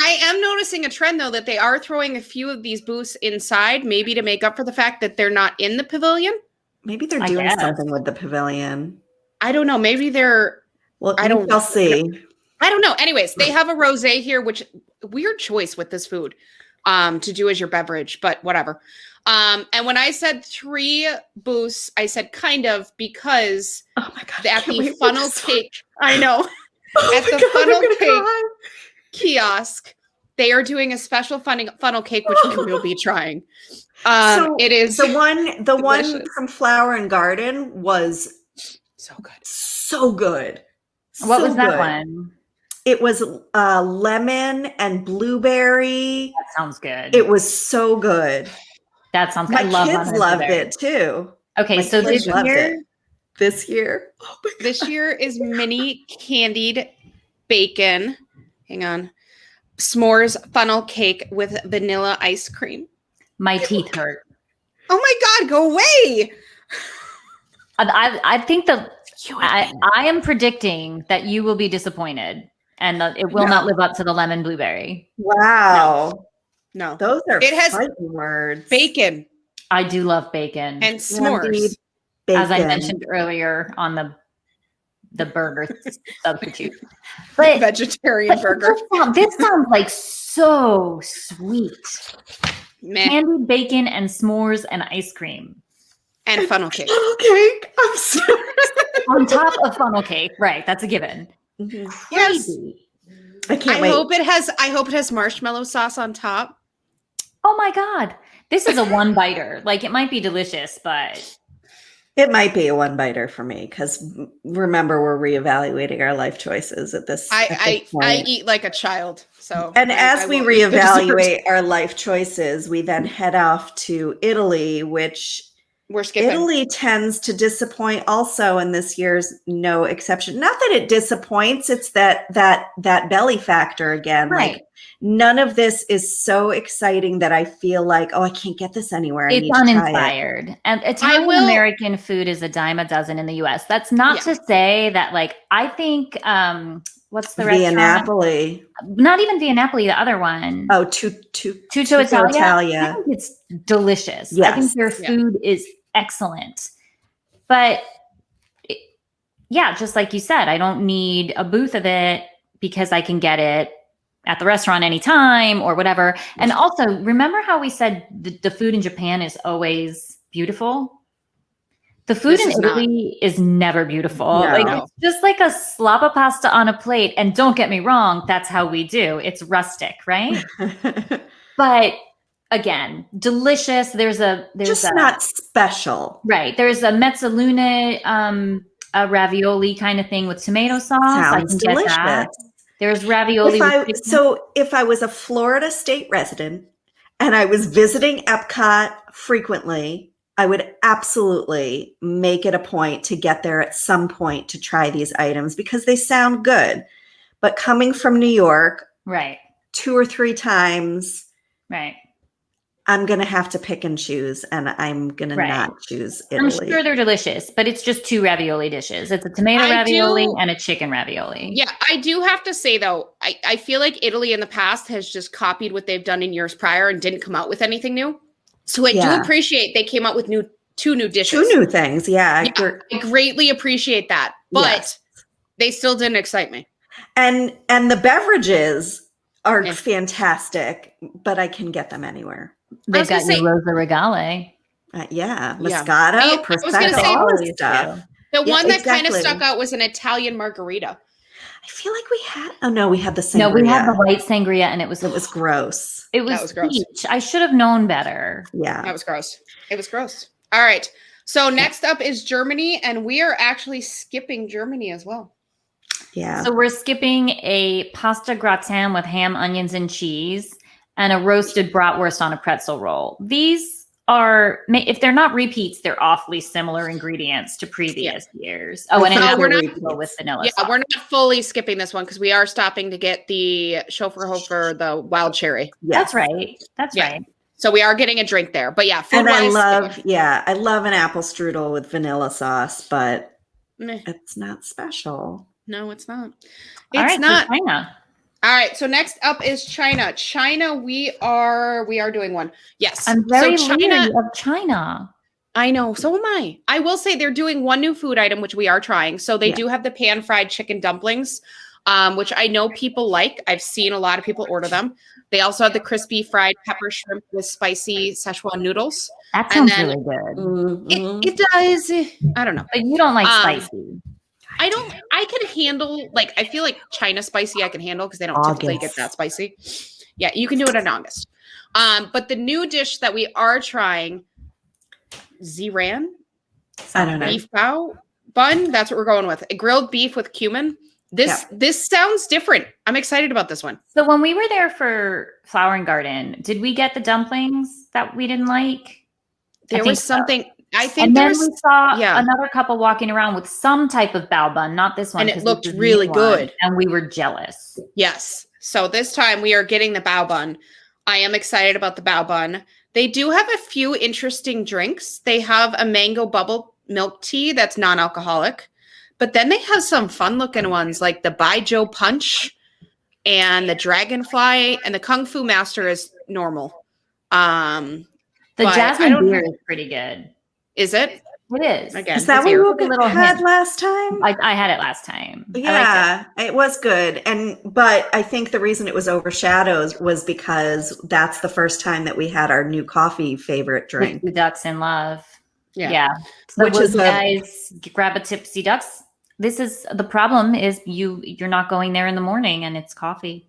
Speaker 3: I am noticing a trend, though, that they are throwing a few of these booths inside, maybe to make up for the fact that they're not in the pavilion.
Speaker 2: Maybe they're doing something with the pavilion.
Speaker 3: I don't know. Maybe they're...
Speaker 2: Well, I'll see.
Speaker 3: I don't know. Anyways, they have a rosé here, which weird choice with this food to do as your beverage, but whatever. And when I said 3 booths, I said kind of because at the funnel cake, I know, at the funnel cake kiosk, they are doing a special funnel cake, which we will be trying. So it is
Speaker 2: the one from Flower and Garden was
Speaker 3: so good.
Speaker 2: So good.
Speaker 1: What was that one?
Speaker 2: It was lemon and blueberry.
Speaker 1: That sounds good.
Speaker 2: It was so good.
Speaker 1: That sounds good.
Speaker 2: My kids loved it too.
Speaker 1: Okay, so this year
Speaker 2: this year?
Speaker 3: This year is mini candied bacon. Hang on. S'mores funnel cake with vanilla ice cream.
Speaker 1: My teeth hurt.
Speaker 3: Oh my God, go away.
Speaker 1: I think I am predicting that you will be disappointed and that it will not live up to the lemon blueberry.
Speaker 2: Wow.
Speaker 3: No.
Speaker 2: Those are
Speaker 3: It has
Speaker 2: fighting words.
Speaker 3: bacon
Speaker 1: I do love bacon.
Speaker 3: and s'mores.
Speaker 2: Bacon.
Speaker 1: As I mentioned earlier on the burger substitute. But
Speaker 3: Vegetarian burger.
Speaker 1: This sounds like so sweet.
Speaker 3: Meh.
Speaker 1: Candied bacon and s'mores and ice cream.
Speaker 3: And funnel cake.
Speaker 2: Funnel cake. I'm sorry.
Speaker 1: On top of funnel cake. Right. That's a given.
Speaker 2: Mhm.
Speaker 3: Yes.
Speaker 1: Crazy.
Speaker 2: I can't
Speaker 3: I
Speaker 2: wait.
Speaker 3: hope it has marshmallow sauce on top.
Speaker 1: Oh my God. This is a one biter. Like it might be delicious, but
Speaker 2: It might be a one biter for me because remember we're reevaluating our life choices at this.
Speaker 3: I
Speaker 2: point.
Speaker 3: eat like a child. So
Speaker 2: And
Speaker 3: I
Speaker 2: as we
Speaker 3: will eat the
Speaker 2: reevaluate
Speaker 3: dessert.
Speaker 2: our life choices, we then head off to Italy, which
Speaker 3: We're skipping.
Speaker 2: Italy tends to disappoint also, and this year's no exception. Not that it disappoints, it's that belly factor again.
Speaker 1: right.
Speaker 2: Like none of this is so exciting that I feel like, oh, I can't get this anywhere. I
Speaker 1: It's
Speaker 2: need to try it.
Speaker 1: uninspired. And Italian American food is a dime a dozen in the US. That's not to say that like I think what's the
Speaker 2: Via
Speaker 1: restaurant?
Speaker 2: Napoli.
Speaker 1: Not even Via Napoli, the other one.
Speaker 2: Oh, Tutto
Speaker 1: Italia.
Speaker 2: Italia.
Speaker 1: I think it's delicious. I
Speaker 2: Yes.
Speaker 1: think their food is excellent. But just like you said, I don't need a booth of it because I can get it at the restaurant anytime or whatever. And also, remember how we said the food in Japan is always beautiful? The food in Italy is never beautiful.
Speaker 2: No.
Speaker 1: It's just like a slab of pasta on a plate. And don't get me wrong, that's how we do. It's rustic, right? But again, delicious. There's
Speaker 2: not special.
Speaker 1: Right. There's a mezzaluna, a ravioli kind of thing with tomato sauce.
Speaker 2: Sounds
Speaker 1: I can
Speaker 2: delicious.
Speaker 1: get that. There's ravioli.
Speaker 2: If I was a Florida state resident and I was visiting Epcot frequently, I would absolutely make it a point to get there at some point to try these items because they sound good. But coming from New York,
Speaker 1: right,
Speaker 2: 2 or 3 times,
Speaker 1: right,
Speaker 2: I'm going to have to pick and choose, and I'm going to not choose Italy.
Speaker 1: I'm sure they're delicious, but it's just 2 ravioli dishes. It's a tomato ravioli and a chicken ravioli.
Speaker 3: Yeah, I do have to say, though, I feel like Italy in the past has just copied what they've done in years prior and didn't come out with anything new. So I do appreciate they came out with 2 new dishes.
Speaker 2: 2 new things, I
Speaker 3: greatly appreciate that. But they still didn't excite me.
Speaker 2: And the beverages are fantastic, but I can get them anywhere.
Speaker 1: They've got your Rosa Regale.
Speaker 2: Moscato,
Speaker 3: I was going to say,
Speaker 2: all this stuff.
Speaker 3: The one that kind of stuck out was an Italian margarita.
Speaker 2: I feel like we had the sangria.
Speaker 1: No, we had the white sangria, and it was
Speaker 2: gross.
Speaker 1: It was gross. Peach. I should have known better.
Speaker 2: Yeah,
Speaker 3: that was gross. It was gross. All right. So next up is Germany, and we are actually skipping Germany as well.
Speaker 2: Yeah.
Speaker 1: So we're skipping a pasta gratin with ham, onions, and cheese, and a roasted bratwurst on a pretzel roll. These are, if they're not repeats, they're awfully similar ingredients to previous years. Oh, and
Speaker 3: we're not
Speaker 1: with vanilla sauce.
Speaker 3: We're not fully skipping this one because we are stopping to get the Schofferhofer, the wild cherry.
Speaker 1: Yes. That's right. That's right.
Speaker 3: So we are getting a drink there. But
Speaker 2: and I love an apple strudel with vanilla sauce, but it's not special.
Speaker 3: No, it's not.
Speaker 1: It's not. China.
Speaker 3: All right. So next up is China. China, we are doing one. Yes.
Speaker 1: I'm very leery of China.
Speaker 3: I know. So am I. I will say they're doing one new food item, which we are trying. So they do have the pan-fried chicken dumplings, which I know people like. I've seen a lot of people order them. They also have the crispy fried pepper shrimp with spicy Szechuan noodles.
Speaker 1: That sounds really good.
Speaker 3: It does. I don't know.
Speaker 1: But you don't like spicy.
Speaker 3: I can handle, I feel like China spicy I can handle because they don't typically get that spicy. Yeah, you can do it in August. But the new dish that we are trying, Ziran.
Speaker 2: I don't know.
Speaker 3: Beef bao bun. That's what we're going with. A grilled beef with cumin. This sounds different. I'm excited about this one.
Speaker 1: So when we were there for Flower and Garden, did we get the dumplings that we didn't like?
Speaker 3: There was something I think
Speaker 1: And then
Speaker 3: there's
Speaker 1: we saw
Speaker 3: yeah.
Speaker 1: another couple walking around with some type of bao bun, not this one.
Speaker 3: And it
Speaker 1: 'cause
Speaker 3: looked
Speaker 1: this is the
Speaker 3: really
Speaker 1: new one,
Speaker 3: good.
Speaker 1: and we were jealous.
Speaker 3: Yes. So this time we are getting the bao bun. I am excited about the bao bun. They do have a few interesting drinks. They have a mango bubble milk tea that's non-alcoholic, but then they have some fun-looking ones like the Baijiu Punch and the Dragonfly, and the Kung Fu Master is normal.
Speaker 1: The
Speaker 3: But I
Speaker 1: jasmine
Speaker 3: don't
Speaker 1: beer
Speaker 3: know.
Speaker 1: is pretty good.
Speaker 3: Is it?
Speaker 1: It is.
Speaker 3: Again.
Speaker 2: Is that what
Speaker 1: Here,
Speaker 2: you
Speaker 1: with a little
Speaker 2: had
Speaker 1: hint.
Speaker 2: last time?
Speaker 1: I had it last time. I liked
Speaker 2: Yeah, it was good. But I think the reason it was overshadowed was because that's the first time that we had our new coffee favorite
Speaker 1: it.
Speaker 2: drink.
Speaker 1: Tipsy Ducks in Love.
Speaker 3: Yeah.
Speaker 1: Yeah. So
Speaker 2: Which
Speaker 1: will
Speaker 2: is
Speaker 1: you
Speaker 2: a-
Speaker 1: guys grab a Tipsy Ducks? This is the problem is you're not going there in the morning and it's coffee.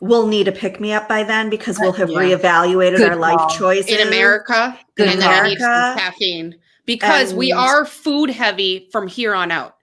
Speaker 2: We'll need a pick-me-up by then because we'll have
Speaker 3: Yeah.
Speaker 2: reevaluated
Speaker 1: Good
Speaker 2: our life
Speaker 1: call.
Speaker 2: choices.
Speaker 3: In America,
Speaker 1: Good
Speaker 3: and then I need some
Speaker 2: America.
Speaker 3: caffeine because we
Speaker 2: And-
Speaker 3: are food heavy from here on out.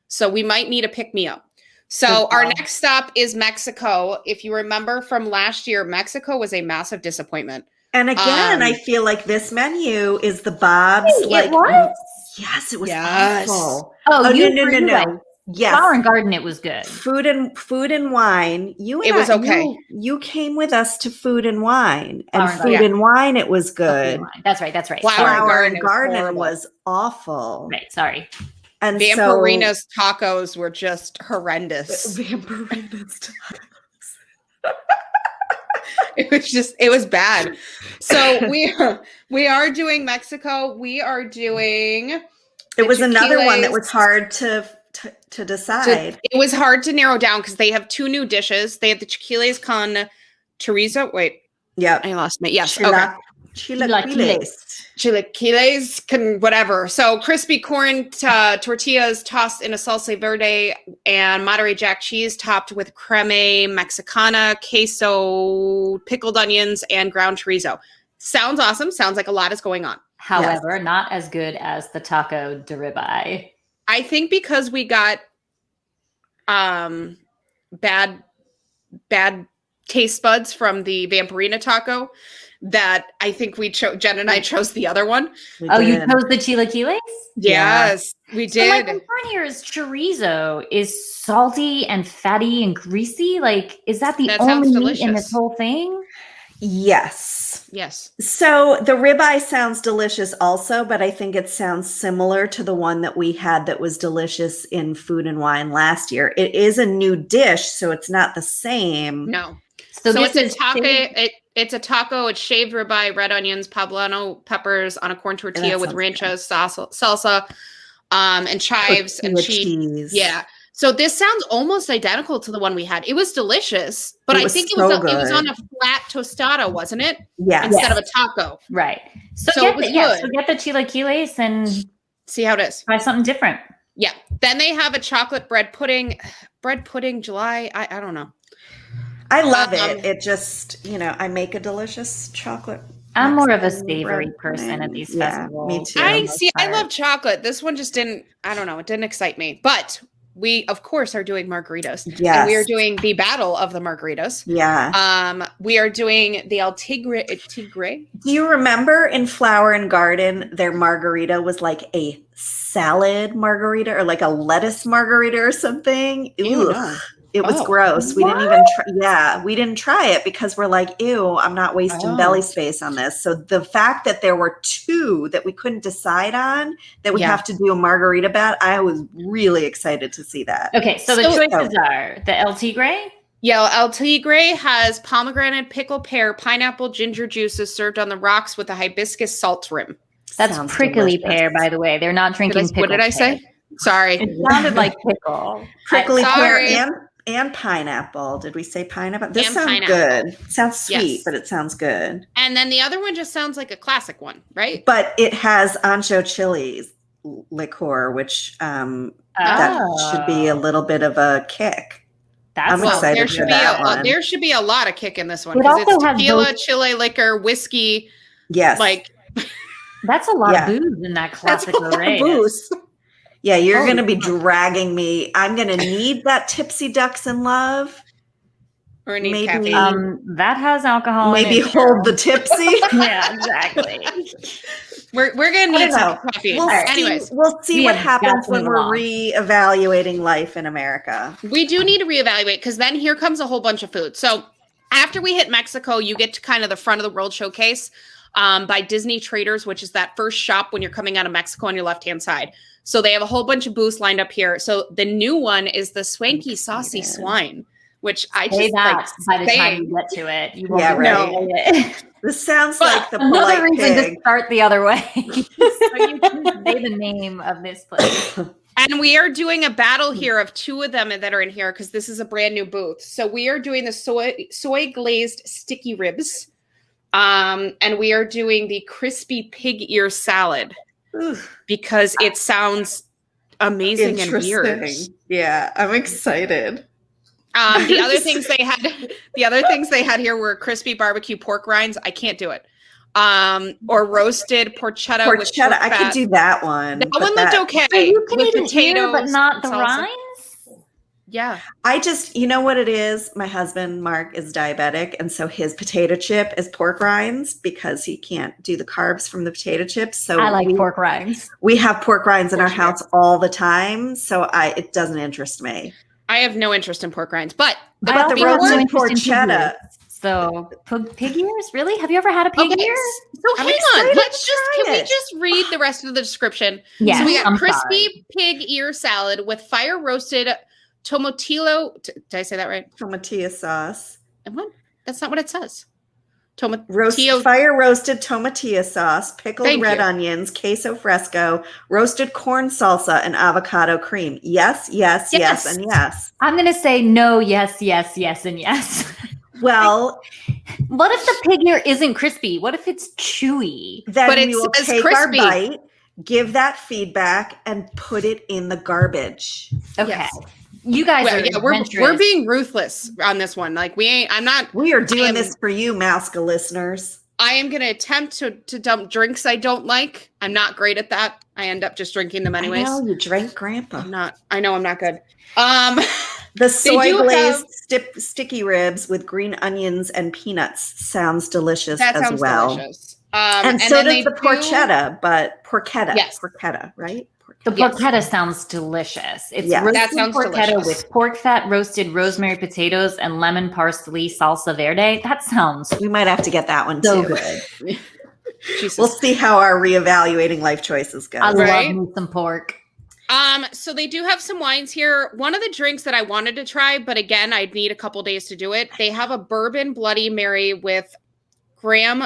Speaker 3: So we might need a pick me up. So
Speaker 1: Good
Speaker 3: our
Speaker 1: call.
Speaker 3: next stop is Mexico. If you remember from last year, Mexico was a massive disappointment.
Speaker 2: And again, I
Speaker 3: Um,
Speaker 2: feel like this menu is the Bob's.
Speaker 1: Wait,
Speaker 2: like
Speaker 1: it was?
Speaker 2: Yes, it was
Speaker 3: Yes.
Speaker 2: awful.
Speaker 1: Oh, you
Speaker 2: no.
Speaker 1: were right.
Speaker 2: Yes.
Speaker 1: Flower and Garden, it was good.
Speaker 2: Food and wine.
Speaker 3: It was okay.
Speaker 2: You came with us to Food and Wine, and
Speaker 1: Flower and
Speaker 2: Food
Speaker 3: Garden.
Speaker 2: and Wine. It was
Speaker 1: Okay,
Speaker 2: good.
Speaker 1: That's right. That's right.
Speaker 3: Flower
Speaker 1: Sorry.
Speaker 3: and
Speaker 2: Flower and
Speaker 3: Garden
Speaker 2: Garden
Speaker 3: was
Speaker 2: was awful.
Speaker 1: Right. Sorry.
Speaker 2: And
Speaker 3: Vampirina's tacos were just horrendous.
Speaker 2: Vampirina's
Speaker 3: It was bad. So we are doing Mexico. We are doing
Speaker 2: It was another one that
Speaker 3: chilaquiles.
Speaker 2: was hard to decide.
Speaker 3: It was hard to narrow down because they have two new dishes. They have the chilaquiles con chorizo. Wait,
Speaker 2: Yep.
Speaker 3: I lost my yes. Okay.
Speaker 2: Chilaquiles.
Speaker 3: Chilaquiles can whatever. So crispy corn tortillas tossed in a salsa verde and Monterey Jack cheese topped with creme mexicana, queso, pickled onions, and ground chorizo. Sounds awesome. Sounds like a lot is going on.
Speaker 1: However, not as good as the taco de ribeye.
Speaker 3: I think because we got bad taste buds from the Vampirina taco that I think Jen and I chose the other one.
Speaker 2: We
Speaker 1: Oh, you
Speaker 2: did.
Speaker 1: chose the chilaquiles?
Speaker 2: Yeah.
Speaker 3: Yes, we
Speaker 1: So like
Speaker 3: did.
Speaker 1: in front here is chorizo is salty and fatty and greasy. Like, is that the
Speaker 3: That sounds
Speaker 1: only meat in
Speaker 3: delicious.
Speaker 1: this whole thing?
Speaker 2: Yes.
Speaker 3: Yes.
Speaker 2: So the ribeye sounds delicious also, but I think it sounds similar to the one that we had that was delicious in Food and Wine last year. It is a new dish, so it's not the same.
Speaker 3: No.
Speaker 1: So,
Speaker 3: So
Speaker 1: this
Speaker 3: it's
Speaker 1: is
Speaker 3: a taco. It's a taco. It's shaved ribeye, red onions, poblano peppers on a corn tortilla
Speaker 2: That
Speaker 3: with
Speaker 2: sounds
Speaker 3: rancho salsa, and chives and
Speaker 2: Tortilla
Speaker 3: cheese. Yeah. So this sounds almost identical to the one we had. It was delicious, but
Speaker 2: It
Speaker 3: I
Speaker 2: was
Speaker 3: think
Speaker 2: so
Speaker 3: it was
Speaker 2: good.
Speaker 3: on a flat tostada, wasn't it?
Speaker 2: Yes.
Speaker 3: Instead of a taco.
Speaker 1: right. So,
Speaker 3: So
Speaker 1: get
Speaker 3: it was
Speaker 1: so
Speaker 3: good.
Speaker 1: get the chilaquiles and
Speaker 3: See how it is.
Speaker 1: try something different.
Speaker 3: Yeah. Then they have a chocolate bread pudding. Bread pudding July. I don't know.
Speaker 2: I love it. It just, I make a delicious chocolate.
Speaker 1: I'm more of a
Speaker 2: Mexican
Speaker 1: savory
Speaker 2: bread
Speaker 1: person
Speaker 2: pudding.
Speaker 1: at these
Speaker 2: Yeah,
Speaker 1: festivals.
Speaker 2: me too.
Speaker 3: I
Speaker 1: most
Speaker 3: see. I
Speaker 1: part.
Speaker 3: love chocolate. This one just didn't. I don't know. It didn't excite me. But we, of course, are doing margaritas. And we are
Speaker 2: Yes.
Speaker 3: doing the battle of the margaritas.
Speaker 2: Yeah.
Speaker 3: We are doing the El Tigre. Tigre.
Speaker 2: Do you remember in Flower and Garden, their margarita was like a salad margarita or like a lettuce margarita or something?
Speaker 3: Ew,
Speaker 2: Ugh.
Speaker 3: no.
Speaker 2: It was
Speaker 3: Oh.
Speaker 2: gross. We didn't even try. Yeah, we didn't try it because we're like, ew, I'm not wasting
Speaker 3: Oh.
Speaker 2: belly space on this. So the fact that there were two that we couldn't decide on, that we
Speaker 3: Yeah.
Speaker 2: have to do a margarita bat, I was really excited to see that.
Speaker 1: Okay, so the
Speaker 3: So-
Speaker 1: choices are the El Tigre.
Speaker 3: Yeah, El Tigre has pomegranate, pickle, pear, pineapple, ginger juices served on the rocks with a hibiscus salt rim.
Speaker 1: That's
Speaker 2: Sounds
Speaker 1: prickly
Speaker 2: delicious.
Speaker 1: pear, by the way. They're not drinking pickle.
Speaker 3: What did I say?
Speaker 1: pear.
Speaker 3: Sorry.
Speaker 1: It sounded like pickle.
Speaker 2: Prickly
Speaker 3: Sorry.
Speaker 2: pear and pineapple. Did we say pineapple? This
Speaker 3: And
Speaker 2: sounds
Speaker 3: pineapple.
Speaker 2: good. Sounds sweet,
Speaker 3: Yes.
Speaker 2: but it sounds good.
Speaker 3: And then the other one just sounds like a classic one, right?
Speaker 2: But it has ancho chilies liqueur, which that should be a little bit of a kick.
Speaker 1: That's
Speaker 2: I'm
Speaker 3: Well,
Speaker 2: excited
Speaker 3: there
Speaker 2: for
Speaker 3: should be
Speaker 2: that one.
Speaker 3: there should be a lot of kick in this one
Speaker 1: It
Speaker 3: because
Speaker 1: also
Speaker 3: it's
Speaker 1: has
Speaker 3: tequila,
Speaker 1: both-
Speaker 3: chile liquor, whiskey.
Speaker 2: Yes.
Speaker 3: Like
Speaker 1: That's a lot
Speaker 2: Yeah.
Speaker 1: of booze in that
Speaker 3: that's
Speaker 1: classic
Speaker 3: a lot of
Speaker 1: array.
Speaker 3: booze.
Speaker 2: Yeah, you're
Speaker 3: Oh,
Speaker 2: going to be
Speaker 3: yeah.
Speaker 2: dragging me. I'm going to need that Tipsy Ducks in Love.
Speaker 3: Or need
Speaker 2: Maybe-
Speaker 3: caffeine?
Speaker 1: That has alcohol in
Speaker 2: Maybe
Speaker 1: it.
Speaker 2: hold the tipsy.
Speaker 1: Yeah, exactly.
Speaker 3: We're gonna
Speaker 2: I
Speaker 3: need
Speaker 2: don't
Speaker 3: some
Speaker 2: know.
Speaker 3: caffeine.
Speaker 2: We'll
Speaker 3: Anyways,
Speaker 2: see
Speaker 1: We
Speaker 2: what
Speaker 1: have
Speaker 2: happens
Speaker 1: got to
Speaker 2: when
Speaker 1: move
Speaker 2: we're
Speaker 1: along.
Speaker 2: reevaluating life in America.
Speaker 3: we do need to reevaluate because then here comes a whole bunch of food. So after we hit Mexico, you get to kind of the front of the world showcase by Disney Traders, which is that first shop when you're coming out of Mexico on your left-hand side. So they have a whole bunch of booths lined up here. So the new one is the Swanky Saucy
Speaker 2: excited.
Speaker 3: Swine, which I
Speaker 1: Say
Speaker 3: just
Speaker 1: that
Speaker 3: like
Speaker 1: by the time
Speaker 3: saying.
Speaker 1: you get to it. You won't
Speaker 2: Yeah,
Speaker 1: be
Speaker 2: right.
Speaker 1: able to say it.
Speaker 2: This sounds
Speaker 3: But
Speaker 2: like the
Speaker 1: Another
Speaker 2: polite
Speaker 1: reason
Speaker 2: pig.
Speaker 1: to start the other way. So you can say the name of this place.
Speaker 3: And we are doing a battle here of two of them that are in here because this is a brand new booth. So we are doing the soy glazed sticky ribs. And we are doing the crispy pig ear salad because it sounds amazing and weird.
Speaker 2: Interesting. Yeah, I'm excited.
Speaker 3: The other things they had here were crispy barbecue pork rinds. I can't do it. Or roasted porchetta with
Speaker 2: Porchetta,
Speaker 3: pork
Speaker 2: I
Speaker 3: fat.
Speaker 2: could do that one.
Speaker 3: That
Speaker 2: but
Speaker 3: one looked okay.
Speaker 1: So you can
Speaker 3: with
Speaker 1: eat an ear, but
Speaker 3: potatoes,
Speaker 1: not the
Speaker 3: salsa.
Speaker 1: rinds?
Speaker 3: Yeah.
Speaker 2: I just, you know what it is? My husband, Mark, is diabetic. And so his potato chip is pork rinds because he can't do the carbs from the potato chips. So
Speaker 1: I like pork rinds.
Speaker 2: we have pork rinds in our
Speaker 3: Pork
Speaker 2: house all the time. So it doesn't interest me.
Speaker 3: I have no interest in pork rinds, but
Speaker 2: But the
Speaker 1: also have no
Speaker 2: roasted
Speaker 1: interest in pig
Speaker 2: porchetta.
Speaker 1: ears. So pig ears? Really? Have you ever had a pig ear?
Speaker 3: So
Speaker 2: I'm
Speaker 3: hang
Speaker 2: excited
Speaker 3: on. Let's
Speaker 2: to
Speaker 3: just
Speaker 2: try
Speaker 3: can we
Speaker 2: it.
Speaker 3: just read the rest of the description?
Speaker 1: Yes.
Speaker 3: So we got
Speaker 1: I'm
Speaker 3: crispy
Speaker 1: sorry.
Speaker 3: pig ear salad with fire roasted tomatillo. Did I say that right?
Speaker 2: Tomatillo sauce.
Speaker 3: And what? That's not what it says.
Speaker 2: Fire roasted tomatillo sauce, pickled
Speaker 3: Thank
Speaker 2: red
Speaker 3: you.
Speaker 2: onions, queso fresco, roasted corn salsa, and avocado cream. Yes, yes, yes,
Speaker 3: Yes.
Speaker 2: and yes.
Speaker 1: I'm going to say no, yes, yes, yes, and yes.
Speaker 2: Well,
Speaker 1: What if the pig ear isn't crispy? What if it's chewy?
Speaker 2: then
Speaker 3: But it
Speaker 2: we will
Speaker 3: says
Speaker 2: take
Speaker 3: crispy.
Speaker 2: our bite, give that feedback, and put it in the garbage.
Speaker 1: Okay.
Speaker 3: Yes.
Speaker 1: You guys
Speaker 3: Well,
Speaker 1: are
Speaker 3: yeah, we're
Speaker 1: adventurous.
Speaker 3: being ruthless on this one. Like we ain't. I'm not.
Speaker 2: We are doing
Speaker 3: am-
Speaker 2: this for you, Masca listeners.
Speaker 3: I am going to attempt to dump drinks I don't like. I'm not great at that. I end up just drinking them anyways.
Speaker 2: I know, you drank Grandpa.
Speaker 3: I'm not. I know I'm not good.
Speaker 2: The soy
Speaker 3: do
Speaker 2: glazed sticky ribs with green onions and peanuts sounds delicious
Speaker 3: That
Speaker 2: as
Speaker 3: sounds
Speaker 2: well.
Speaker 3: delicious.
Speaker 2: And so
Speaker 3: then
Speaker 2: does
Speaker 3: they
Speaker 2: the
Speaker 3: do-
Speaker 2: porchetta, but porchetta.
Speaker 3: Yes.
Speaker 2: Porchetta, right?
Speaker 1: The
Speaker 3: Yes.
Speaker 1: porchetta sounds delicious. It's
Speaker 2: Yeah.
Speaker 1: roasted
Speaker 3: That sounds
Speaker 1: porchetta
Speaker 3: delicious.
Speaker 1: with pork fat, roasted rosemary potatoes, and lemon parsley salsa verde. That sounds
Speaker 2: We might have to get that one
Speaker 1: so
Speaker 2: too.
Speaker 1: good.
Speaker 3: Jesus.
Speaker 2: We'll see how our reevaluating life choices go.
Speaker 1: I
Speaker 3: Right?
Speaker 1: love me some pork.
Speaker 3: So they do have some wines here. One of the drinks that I wanted to try, but again, I'd need a couple days to do it. They have a bourbon Bloody Mary with Graham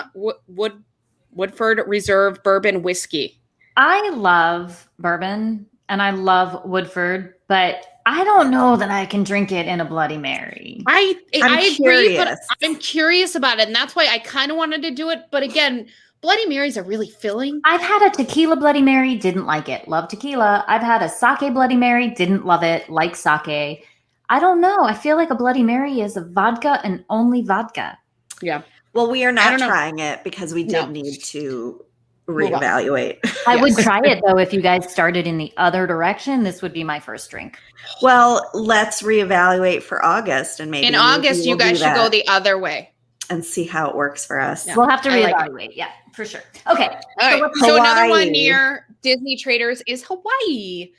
Speaker 3: Woodford Reserve bourbon whiskey.
Speaker 1: I love bourbon and I love Woodford, but I don't know that I can drink it in a Bloody Mary.
Speaker 3: I agree, but
Speaker 2: curious.
Speaker 3: I'm curious about it, and that's why I kind of wanted to do it. But again, Bloody Marys are really filling.
Speaker 1: I've had a tequila Bloody Mary, didn't like it. Love tequila. I've had a sake Bloody Mary, didn't love it. Like sake. I don't know. I feel like a Bloody Mary is a vodka and only vodka.
Speaker 3: Yeah.
Speaker 2: Well, we are
Speaker 3: I
Speaker 2: not
Speaker 3: don't know.
Speaker 2: trying it because we did
Speaker 3: No.
Speaker 2: need to
Speaker 3: Move on.
Speaker 2: reevaluate.
Speaker 1: I would
Speaker 3: Yes.
Speaker 1: try it though if you guys started in the other direction. This would be my first drink.
Speaker 2: Well, let's reevaluate for August and maybe
Speaker 3: In August,
Speaker 2: we
Speaker 3: you
Speaker 2: will do
Speaker 3: guys should go
Speaker 2: that
Speaker 3: the other way.
Speaker 2: and see how it works for us.
Speaker 3: Yeah.
Speaker 1: We'll have to
Speaker 3: I like it.
Speaker 1: reevaluate. Yeah, for sure. Okay.
Speaker 3: All right.
Speaker 2: what's
Speaker 3: So another
Speaker 2: Hawaii?
Speaker 3: one near Disney Traders is Hawaii.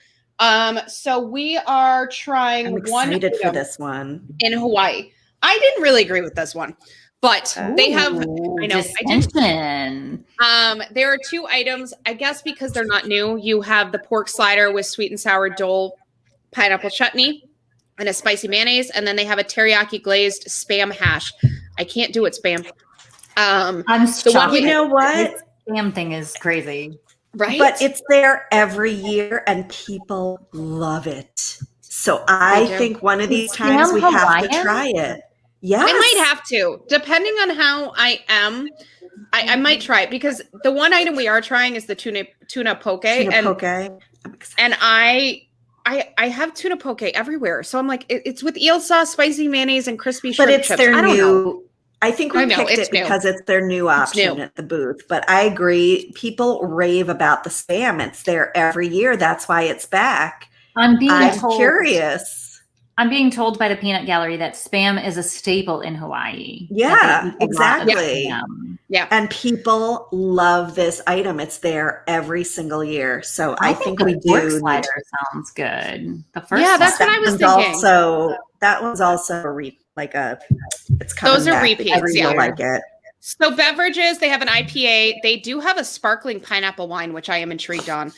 Speaker 3: So we are trying
Speaker 2: I'm
Speaker 3: one
Speaker 2: excited for
Speaker 3: item
Speaker 2: this one.
Speaker 3: in Hawaii. I didn't really agree with this one, but they have.
Speaker 1: Ooh,
Speaker 3: I know, I did.
Speaker 1: dissension.
Speaker 3: There are two items. I guess because they're not new. You have the pork slider with sweet and sour Dole pineapple chutney and a spicy mayonnaise, and then they have a teriyaki glazed spam hash. I can't do it, spam.
Speaker 1: I'm
Speaker 3: one
Speaker 1: shocked.
Speaker 3: we-
Speaker 2: You know what?
Speaker 1: This damn thing is crazy.
Speaker 3: Right?
Speaker 2: But it's there every year and people love it. So I
Speaker 3: They do.
Speaker 2: think one of these
Speaker 1: Is
Speaker 2: times
Speaker 1: Sam
Speaker 2: we have to
Speaker 1: Hawaiian?
Speaker 2: try it. Yes.
Speaker 3: I might have to, depending on how I am. I might try it because the one item we are trying is the tuna poke,
Speaker 2: Tuna
Speaker 3: and
Speaker 2: poke. I'm excited.
Speaker 3: and I have tuna poke everywhere. So I'm like, it's with eel sauce, spicy mayonnaise, and crispy shrimp
Speaker 2: But it's
Speaker 3: chips.
Speaker 2: their
Speaker 3: I don't know.
Speaker 2: new. I think we
Speaker 3: I know,
Speaker 2: picked
Speaker 3: it's
Speaker 2: it
Speaker 3: new.
Speaker 2: because it's their new option
Speaker 3: new.
Speaker 2: at the booth. But I agree. People rave about the spam. It's there every year. That's why it's back.
Speaker 1: I'm being
Speaker 2: I'm
Speaker 1: told.
Speaker 2: curious.
Speaker 1: I'm being told by the Peanut Gallery that Spam is a staple in Hawaii.
Speaker 2: Yeah,
Speaker 1: That they eat a lot of
Speaker 2: exactly.
Speaker 1: Spam.
Speaker 3: Yeah.
Speaker 2: And people love this item. It's there every single year. So I think we
Speaker 1: the
Speaker 2: do.
Speaker 1: pork slider sounds good. The first
Speaker 3: Yeah, that's
Speaker 1: one.
Speaker 3: what I was
Speaker 2: one's
Speaker 3: thinking.
Speaker 2: that one's also it's coming
Speaker 3: Those are
Speaker 2: back.
Speaker 3: repeats,
Speaker 2: Everybody
Speaker 3: yeah.
Speaker 2: will like it.
Speaker 3: So Beverages, they have an IPA. They do have a sparkling pineapple wine, which I am intrigued on.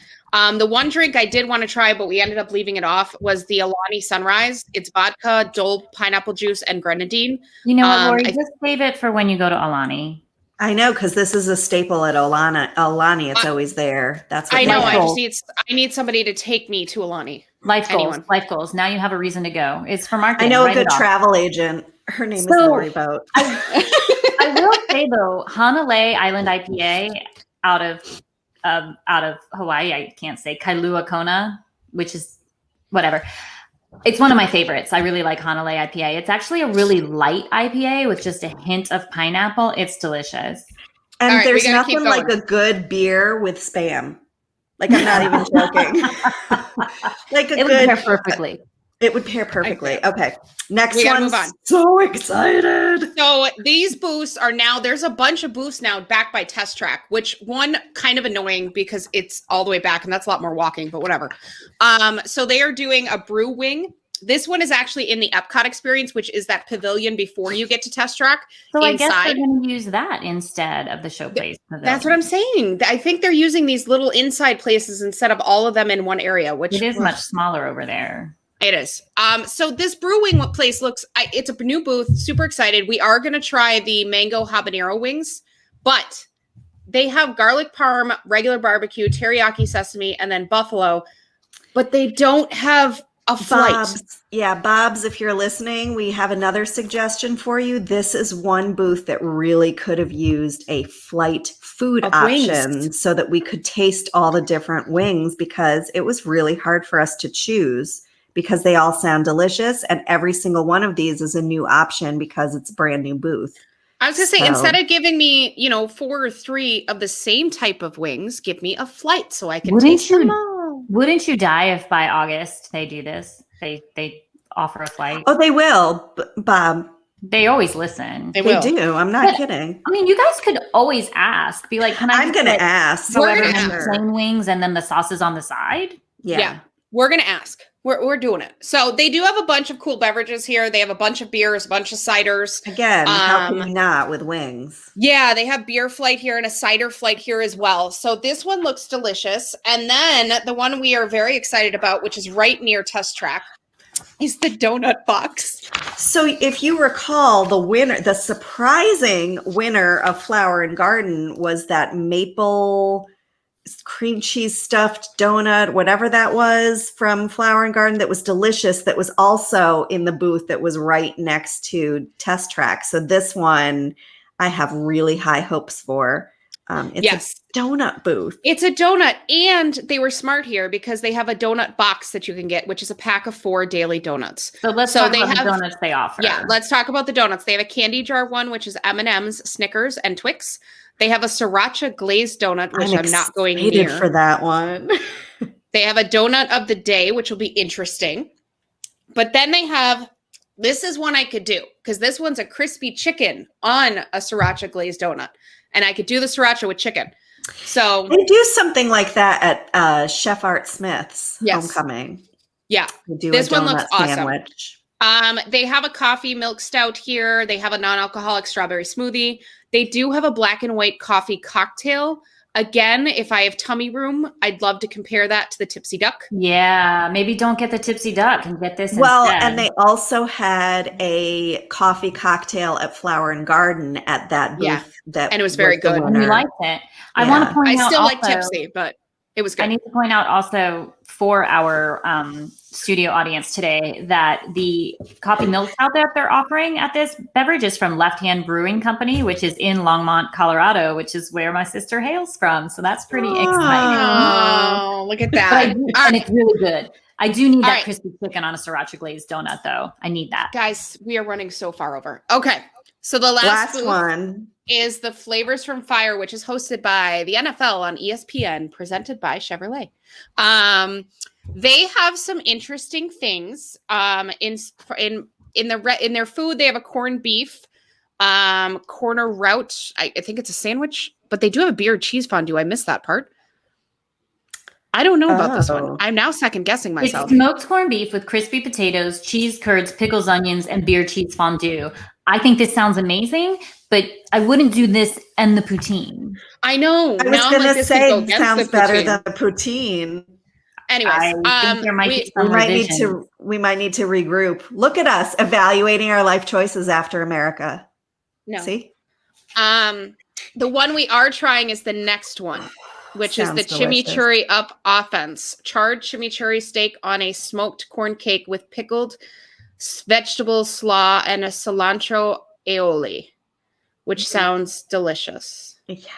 Speaker 3: The one drink I did want to try, but we ended up leaving it off, was the Aulani Sunrise. It's vodka, Dole pineapple juice, and grenadine.
Speaker 1: You know what, Lori? Just save it for when you go to Aulani.
Speaker 2: I know, because this is a staple at Aulani. It's always there. That's what
Speaker 3: I know.
Speaker 1: Life
Speaker 3: I need somebody to take me to Aulani.
Speaker 1: Life goals. Now you have a reason to go. It's for marketing.
Speaker 2: I know a
Speaker 1: Write
Speaker 2: good
Speaker 1: it off.
Speaker 2: travel agent. Her name is Lori Boat.
Speaker 1: I will say though, Hanalei Island IPA out of Hawaii, I can't say Kailua Kona, which is whatever. It's one of my favorites. I really like Hanalei IPA. It's actually a really light IPA with just a hint of pineapple. It's delicious.
Speaker 2: And
Speaker 3: right,
Speaker 2: there's nothing like a good beer with Spam. Like, I'm not even joking. Like
Speaker 1: It would pair perfectly.
Speaker 2: It would pair perfectly. Okay. Next
Speaker 3: We gotta
Speaker 2: one.
Speaker 3: move on.
Speaker 2: So excited.
Speaker 3: So these booths are now, there's a bunch of booths now backed by Test Track, which one kind of annoying because it's all the way back and that's a lot more walking, but whatever. So they are doing a brew wing. This one is actually in the Epcot experience, which is that pavilion before you get to Test Track.
Speaker 1: So
Speaker 3: inside.
Speaker 1: I guess they're going to use that instead of the showplace pavilion.
Speaker 3: That's what I'm saying. I think they're using these little inside places instead of all of them in one area, which
Speaker 1: it is much smaller over there.
Speaker 3: It is. So this brewing place looks, it's a new booth. Super excited. We are going to try the mango habanero wings, but they have garlic parm, regular barbecue, teriyaki sesame, and then buffalo, but they don't have a flight.
Speaker 2: Bob's, if you're listening, we have another suggestion for you. This is one booth that really could have used a flight food option so that we could taste all the different wings, because it was really hard for us to choose because they all sound delicious. And every single one of these is a new option because it's a brand new booth.
Speaker 3: I was going to say, instead of giving me, 4 or 3 of the same type of wings, give me a flight so I can taste them all.
Speaker 1: Wouldn't you die if by August they do this? They offer a flight.
Speaker 2: Oh, they will, Bob.
Speaker 1: They always listen.
Speaker 2: They do. I'm not kidding.
Speaker 1: I mean, you guys could always ask. Be like, can I?
Speaker 2: I'm going to ask.
Speaker 1: However many plain wings and then the sauces on the side.
Speaker 3: Yeah. We're going to ask. We're doing it. So they do have a bunch of cool beverages here. They have a bunch of beers, a bunch of ciders.
Speaker 2: Again, how can you not with wings?
Speaker 3: Yeah, they have beer flight here and a cider flight here as well. So this one looks delicious. And then the one we are very excited about, which is right near Test Track, is the donut box.
Speaker 2: So if you recall, the surprising winner of Flower and Garden was that maple cream cheese stuffed donut, whatever that was from Flower and Garden, that was delicious, that was also in the booth that was right next to Test Track. So this one I have really high hopes for. It's a donut booth.
Speaker 3: It's a donut, and they were smart here because they have a donut box that you can get, which is a pack of 4 daily donuts.
Speaker 1: So let's talk about the donuts they offer.
Speaker 3: Yeah, let's talk about the donuts. They have a candy jar one, which is M&M's, Snickers, and Twix. They have a sriracha glazed donut, which I'm not going near.
Speaker 2: For that one.
Speaker 3: They have a donut of the day, which will be interesting. But then they have, this is one I could do, because this one's a crispy chicken on a sriracha glazed donut. And I could do the sriracha with chicken. So
Speaker 2: they do something like that at Chef Art Smith's Homecoming.
Speaker 3: Yeah.
Speaker 2: This one looks sandwich.
Speaker 3: Awesome. They have a coffee milk stout here. They have a non-alcoholic strawberry smoothie. They do have a black and white coffee cocktail. Again, if I have tummy room, I'd love to compare that to the Tipsy Duck.
Speaker 1: Yeah, maybe don't get the Tipsy Duck and get this
Speaker 2: instead.
Speaker 1: And
Speaker 2: they also had a coffee cocktail at Flower and Garden at that booth.
Speaker 3: Yeah. And it was very good.
Speaker 1: And we liked it. I want to point out
Speaker 3: I still like Tipsy, but it was good.
Speaker 1: I need to point out also for our studio audience today that the coffee milk stout that they're offering at this beverage is from Left Hand Brewing Company, which is in Longmont, Colorado, which is where my sister hails from. So that's pretty exciting.
Speaker 3: Oh, look at that.
Speaker 1: And it's really good. I do need that crispy chicken on a sriracha glazed donut, though. I need that.
Speaker 3: Guys, we are running so far over. Okay. So the last one is the Flavors from Fire, which is hosted by the NFL on ESPN, presented by Chevrolet. They have some interesting things. In their food, they have a corned beef, corner route. I think it's a sandwich, but they do have a beer cheese fondue. I missed that part. I don't know about this one. I'm now second guessing myself.
Speaker 1: It's smoked corned beef with crispy potatoes, cheese curds, pickles, onions, and beer cheese fondue. I think this sounds amazing, but I wouldn't do this and the poutine.
Speaker 3: I know.
Speaker 2: I was going to say it sounds better than the poutine.
Speaker 3: Anyways,
Speaker 1: I think there might be some
Speaker 2: we might need to regroup. Look at us evaluating our life choices after America.
Speaker 3: No.
Speaker 2: See?
Speaker 3: The one we are trying is the next one, which is the chimichurri up offense. Charred chimichurri steak on a smoked corn cake with pickled vegetable slaw and a cilantro aioli, which sounds delicious.
Speaker 2: Yeah.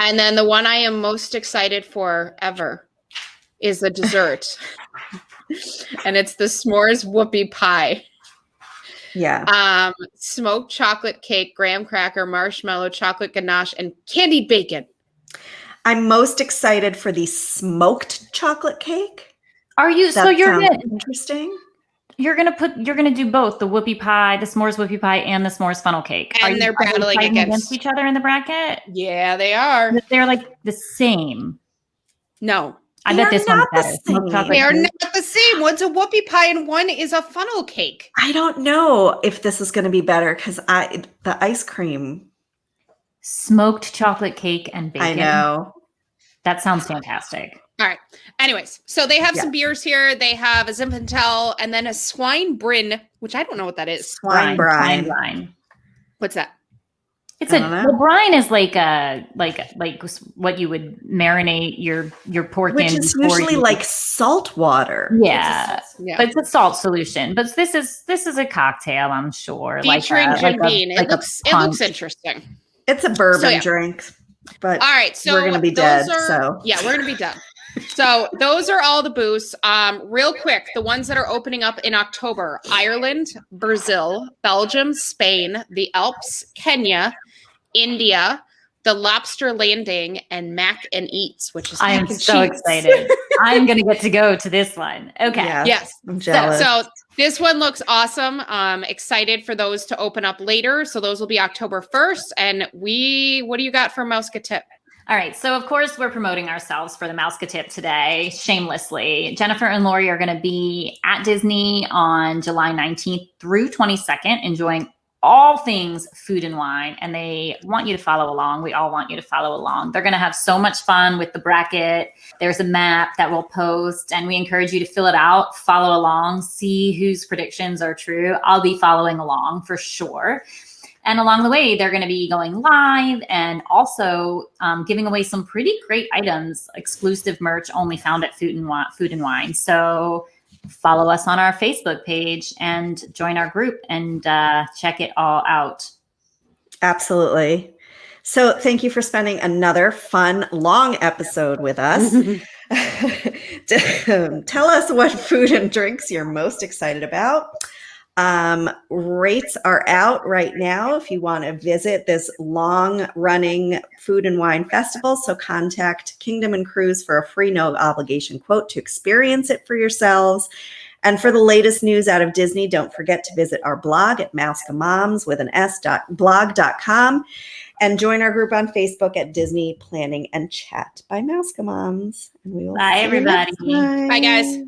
Speaker 3: And then the one I am most excited for ever is the dessert. And it's the s'mores whoopie pie.
Speaker 2: Yeah.
Speaker 3: Smoked chocolate cake, graham cracker, marshmallow, chocolate ganache, and candied bacon.
Speaker 2: I'm most excited for the smoked chocolate cake.
Speaker 1: Are you? So you're
Speaker 2: interesting.
Speaker 1: You're gonna do both the whoopie pie, the s'mores whoopie pie, and the s'mores funnel cake.
Speaker 3: And they're battling
Speaker 1: against each other in the bracket.
Speaker 3: Yeah, they are.
Speaker 1: They're like the same.
Speaker 3: No.
Speaker 1: I bet this one's better.
Speaker 3: They are not the same. One's a whoopie pie and one is a funnel cake.
Speaker 2: I don't know if this is going to be better because the ice cream.
Speaker 1: Smoked chocolate cake and bacon.
Speaker 2: I know.
Speaker 1: That sounds fantastic.
Speaker 3: All right. Anyways, so they have some beers here. They have a Zinfandel and then a swine brine, which I don't know what that is.
Speaker 2: Swine brine.
Speaker 3: What's that?
Speaker 1: It's the brine is like what you would marinate your pork
Speaker 2: which
Speaker 1: in.
Speaker 2: Which is usually like salt water.
Speaker 1: Yeah. But it's a salt solution. But this is a cocktail, I'm sure.
Speaker 3: Featuring Jim Beam. It looks interesting.
Speaker 2: It's a bourbon drink. But
Speaker 3: all right, so
Speaker 2: we're gonna be dead.
Speaker 3: Yeah, we're gonna be done. So those are all the booths. Real quick, the ones that are opening up in October: Ireland, Brazil, Belgium, Spain, the Alps, Kenya, India, the Lobster Landing, and Mac and Eats, which is
Speaker 1: I am so excited. I'm gonna get to go to this one. Okay.
Speaker 3: Yes.
Speaker 2: I'm jealous.
Speaker 3: So this one looks awesome. Excited for those to open up later. So those will be October 1st. And what do you got for Mousquetape?
Speaker 1: All right. So, of course, we're promoting ourselves for the Mousquetape today, shamelessly. Jennifer and Lori are going to be at Disney on July 19th through 22nd, enjoying all things food and wine. And they want you to follow along. We all want you to follow along. They're going to have so much fun with the bracket. There's a map that we'll post, and we encourage you to fill it out, follow along, see whose predictions are true. I'll be following along for sure. And along the way, they're going to be going live and also giving away some pretty great items, exclusive merch only found at Food and Wine. So follow us on our Facebook page and join our group and check it all out.
Speaker 2: Absolutely. So thank you for spending another fun, long episode with us. Tell us what food and drinks you're most excited about. Rates are out right now if you want to visit this long-running food and wine festival. So contact Kingdom and Cruise for a free no obligation quote to experience it for yourselves. And for the latest news out of Disney, don't forget to visit our blog at mousecamoms.blog.com and join our group on Facebook at Disney Planning and Chat by Mousecamoms. And we will
Speaker 1: Bye, everybody.
Speaker 3: Bye, guys.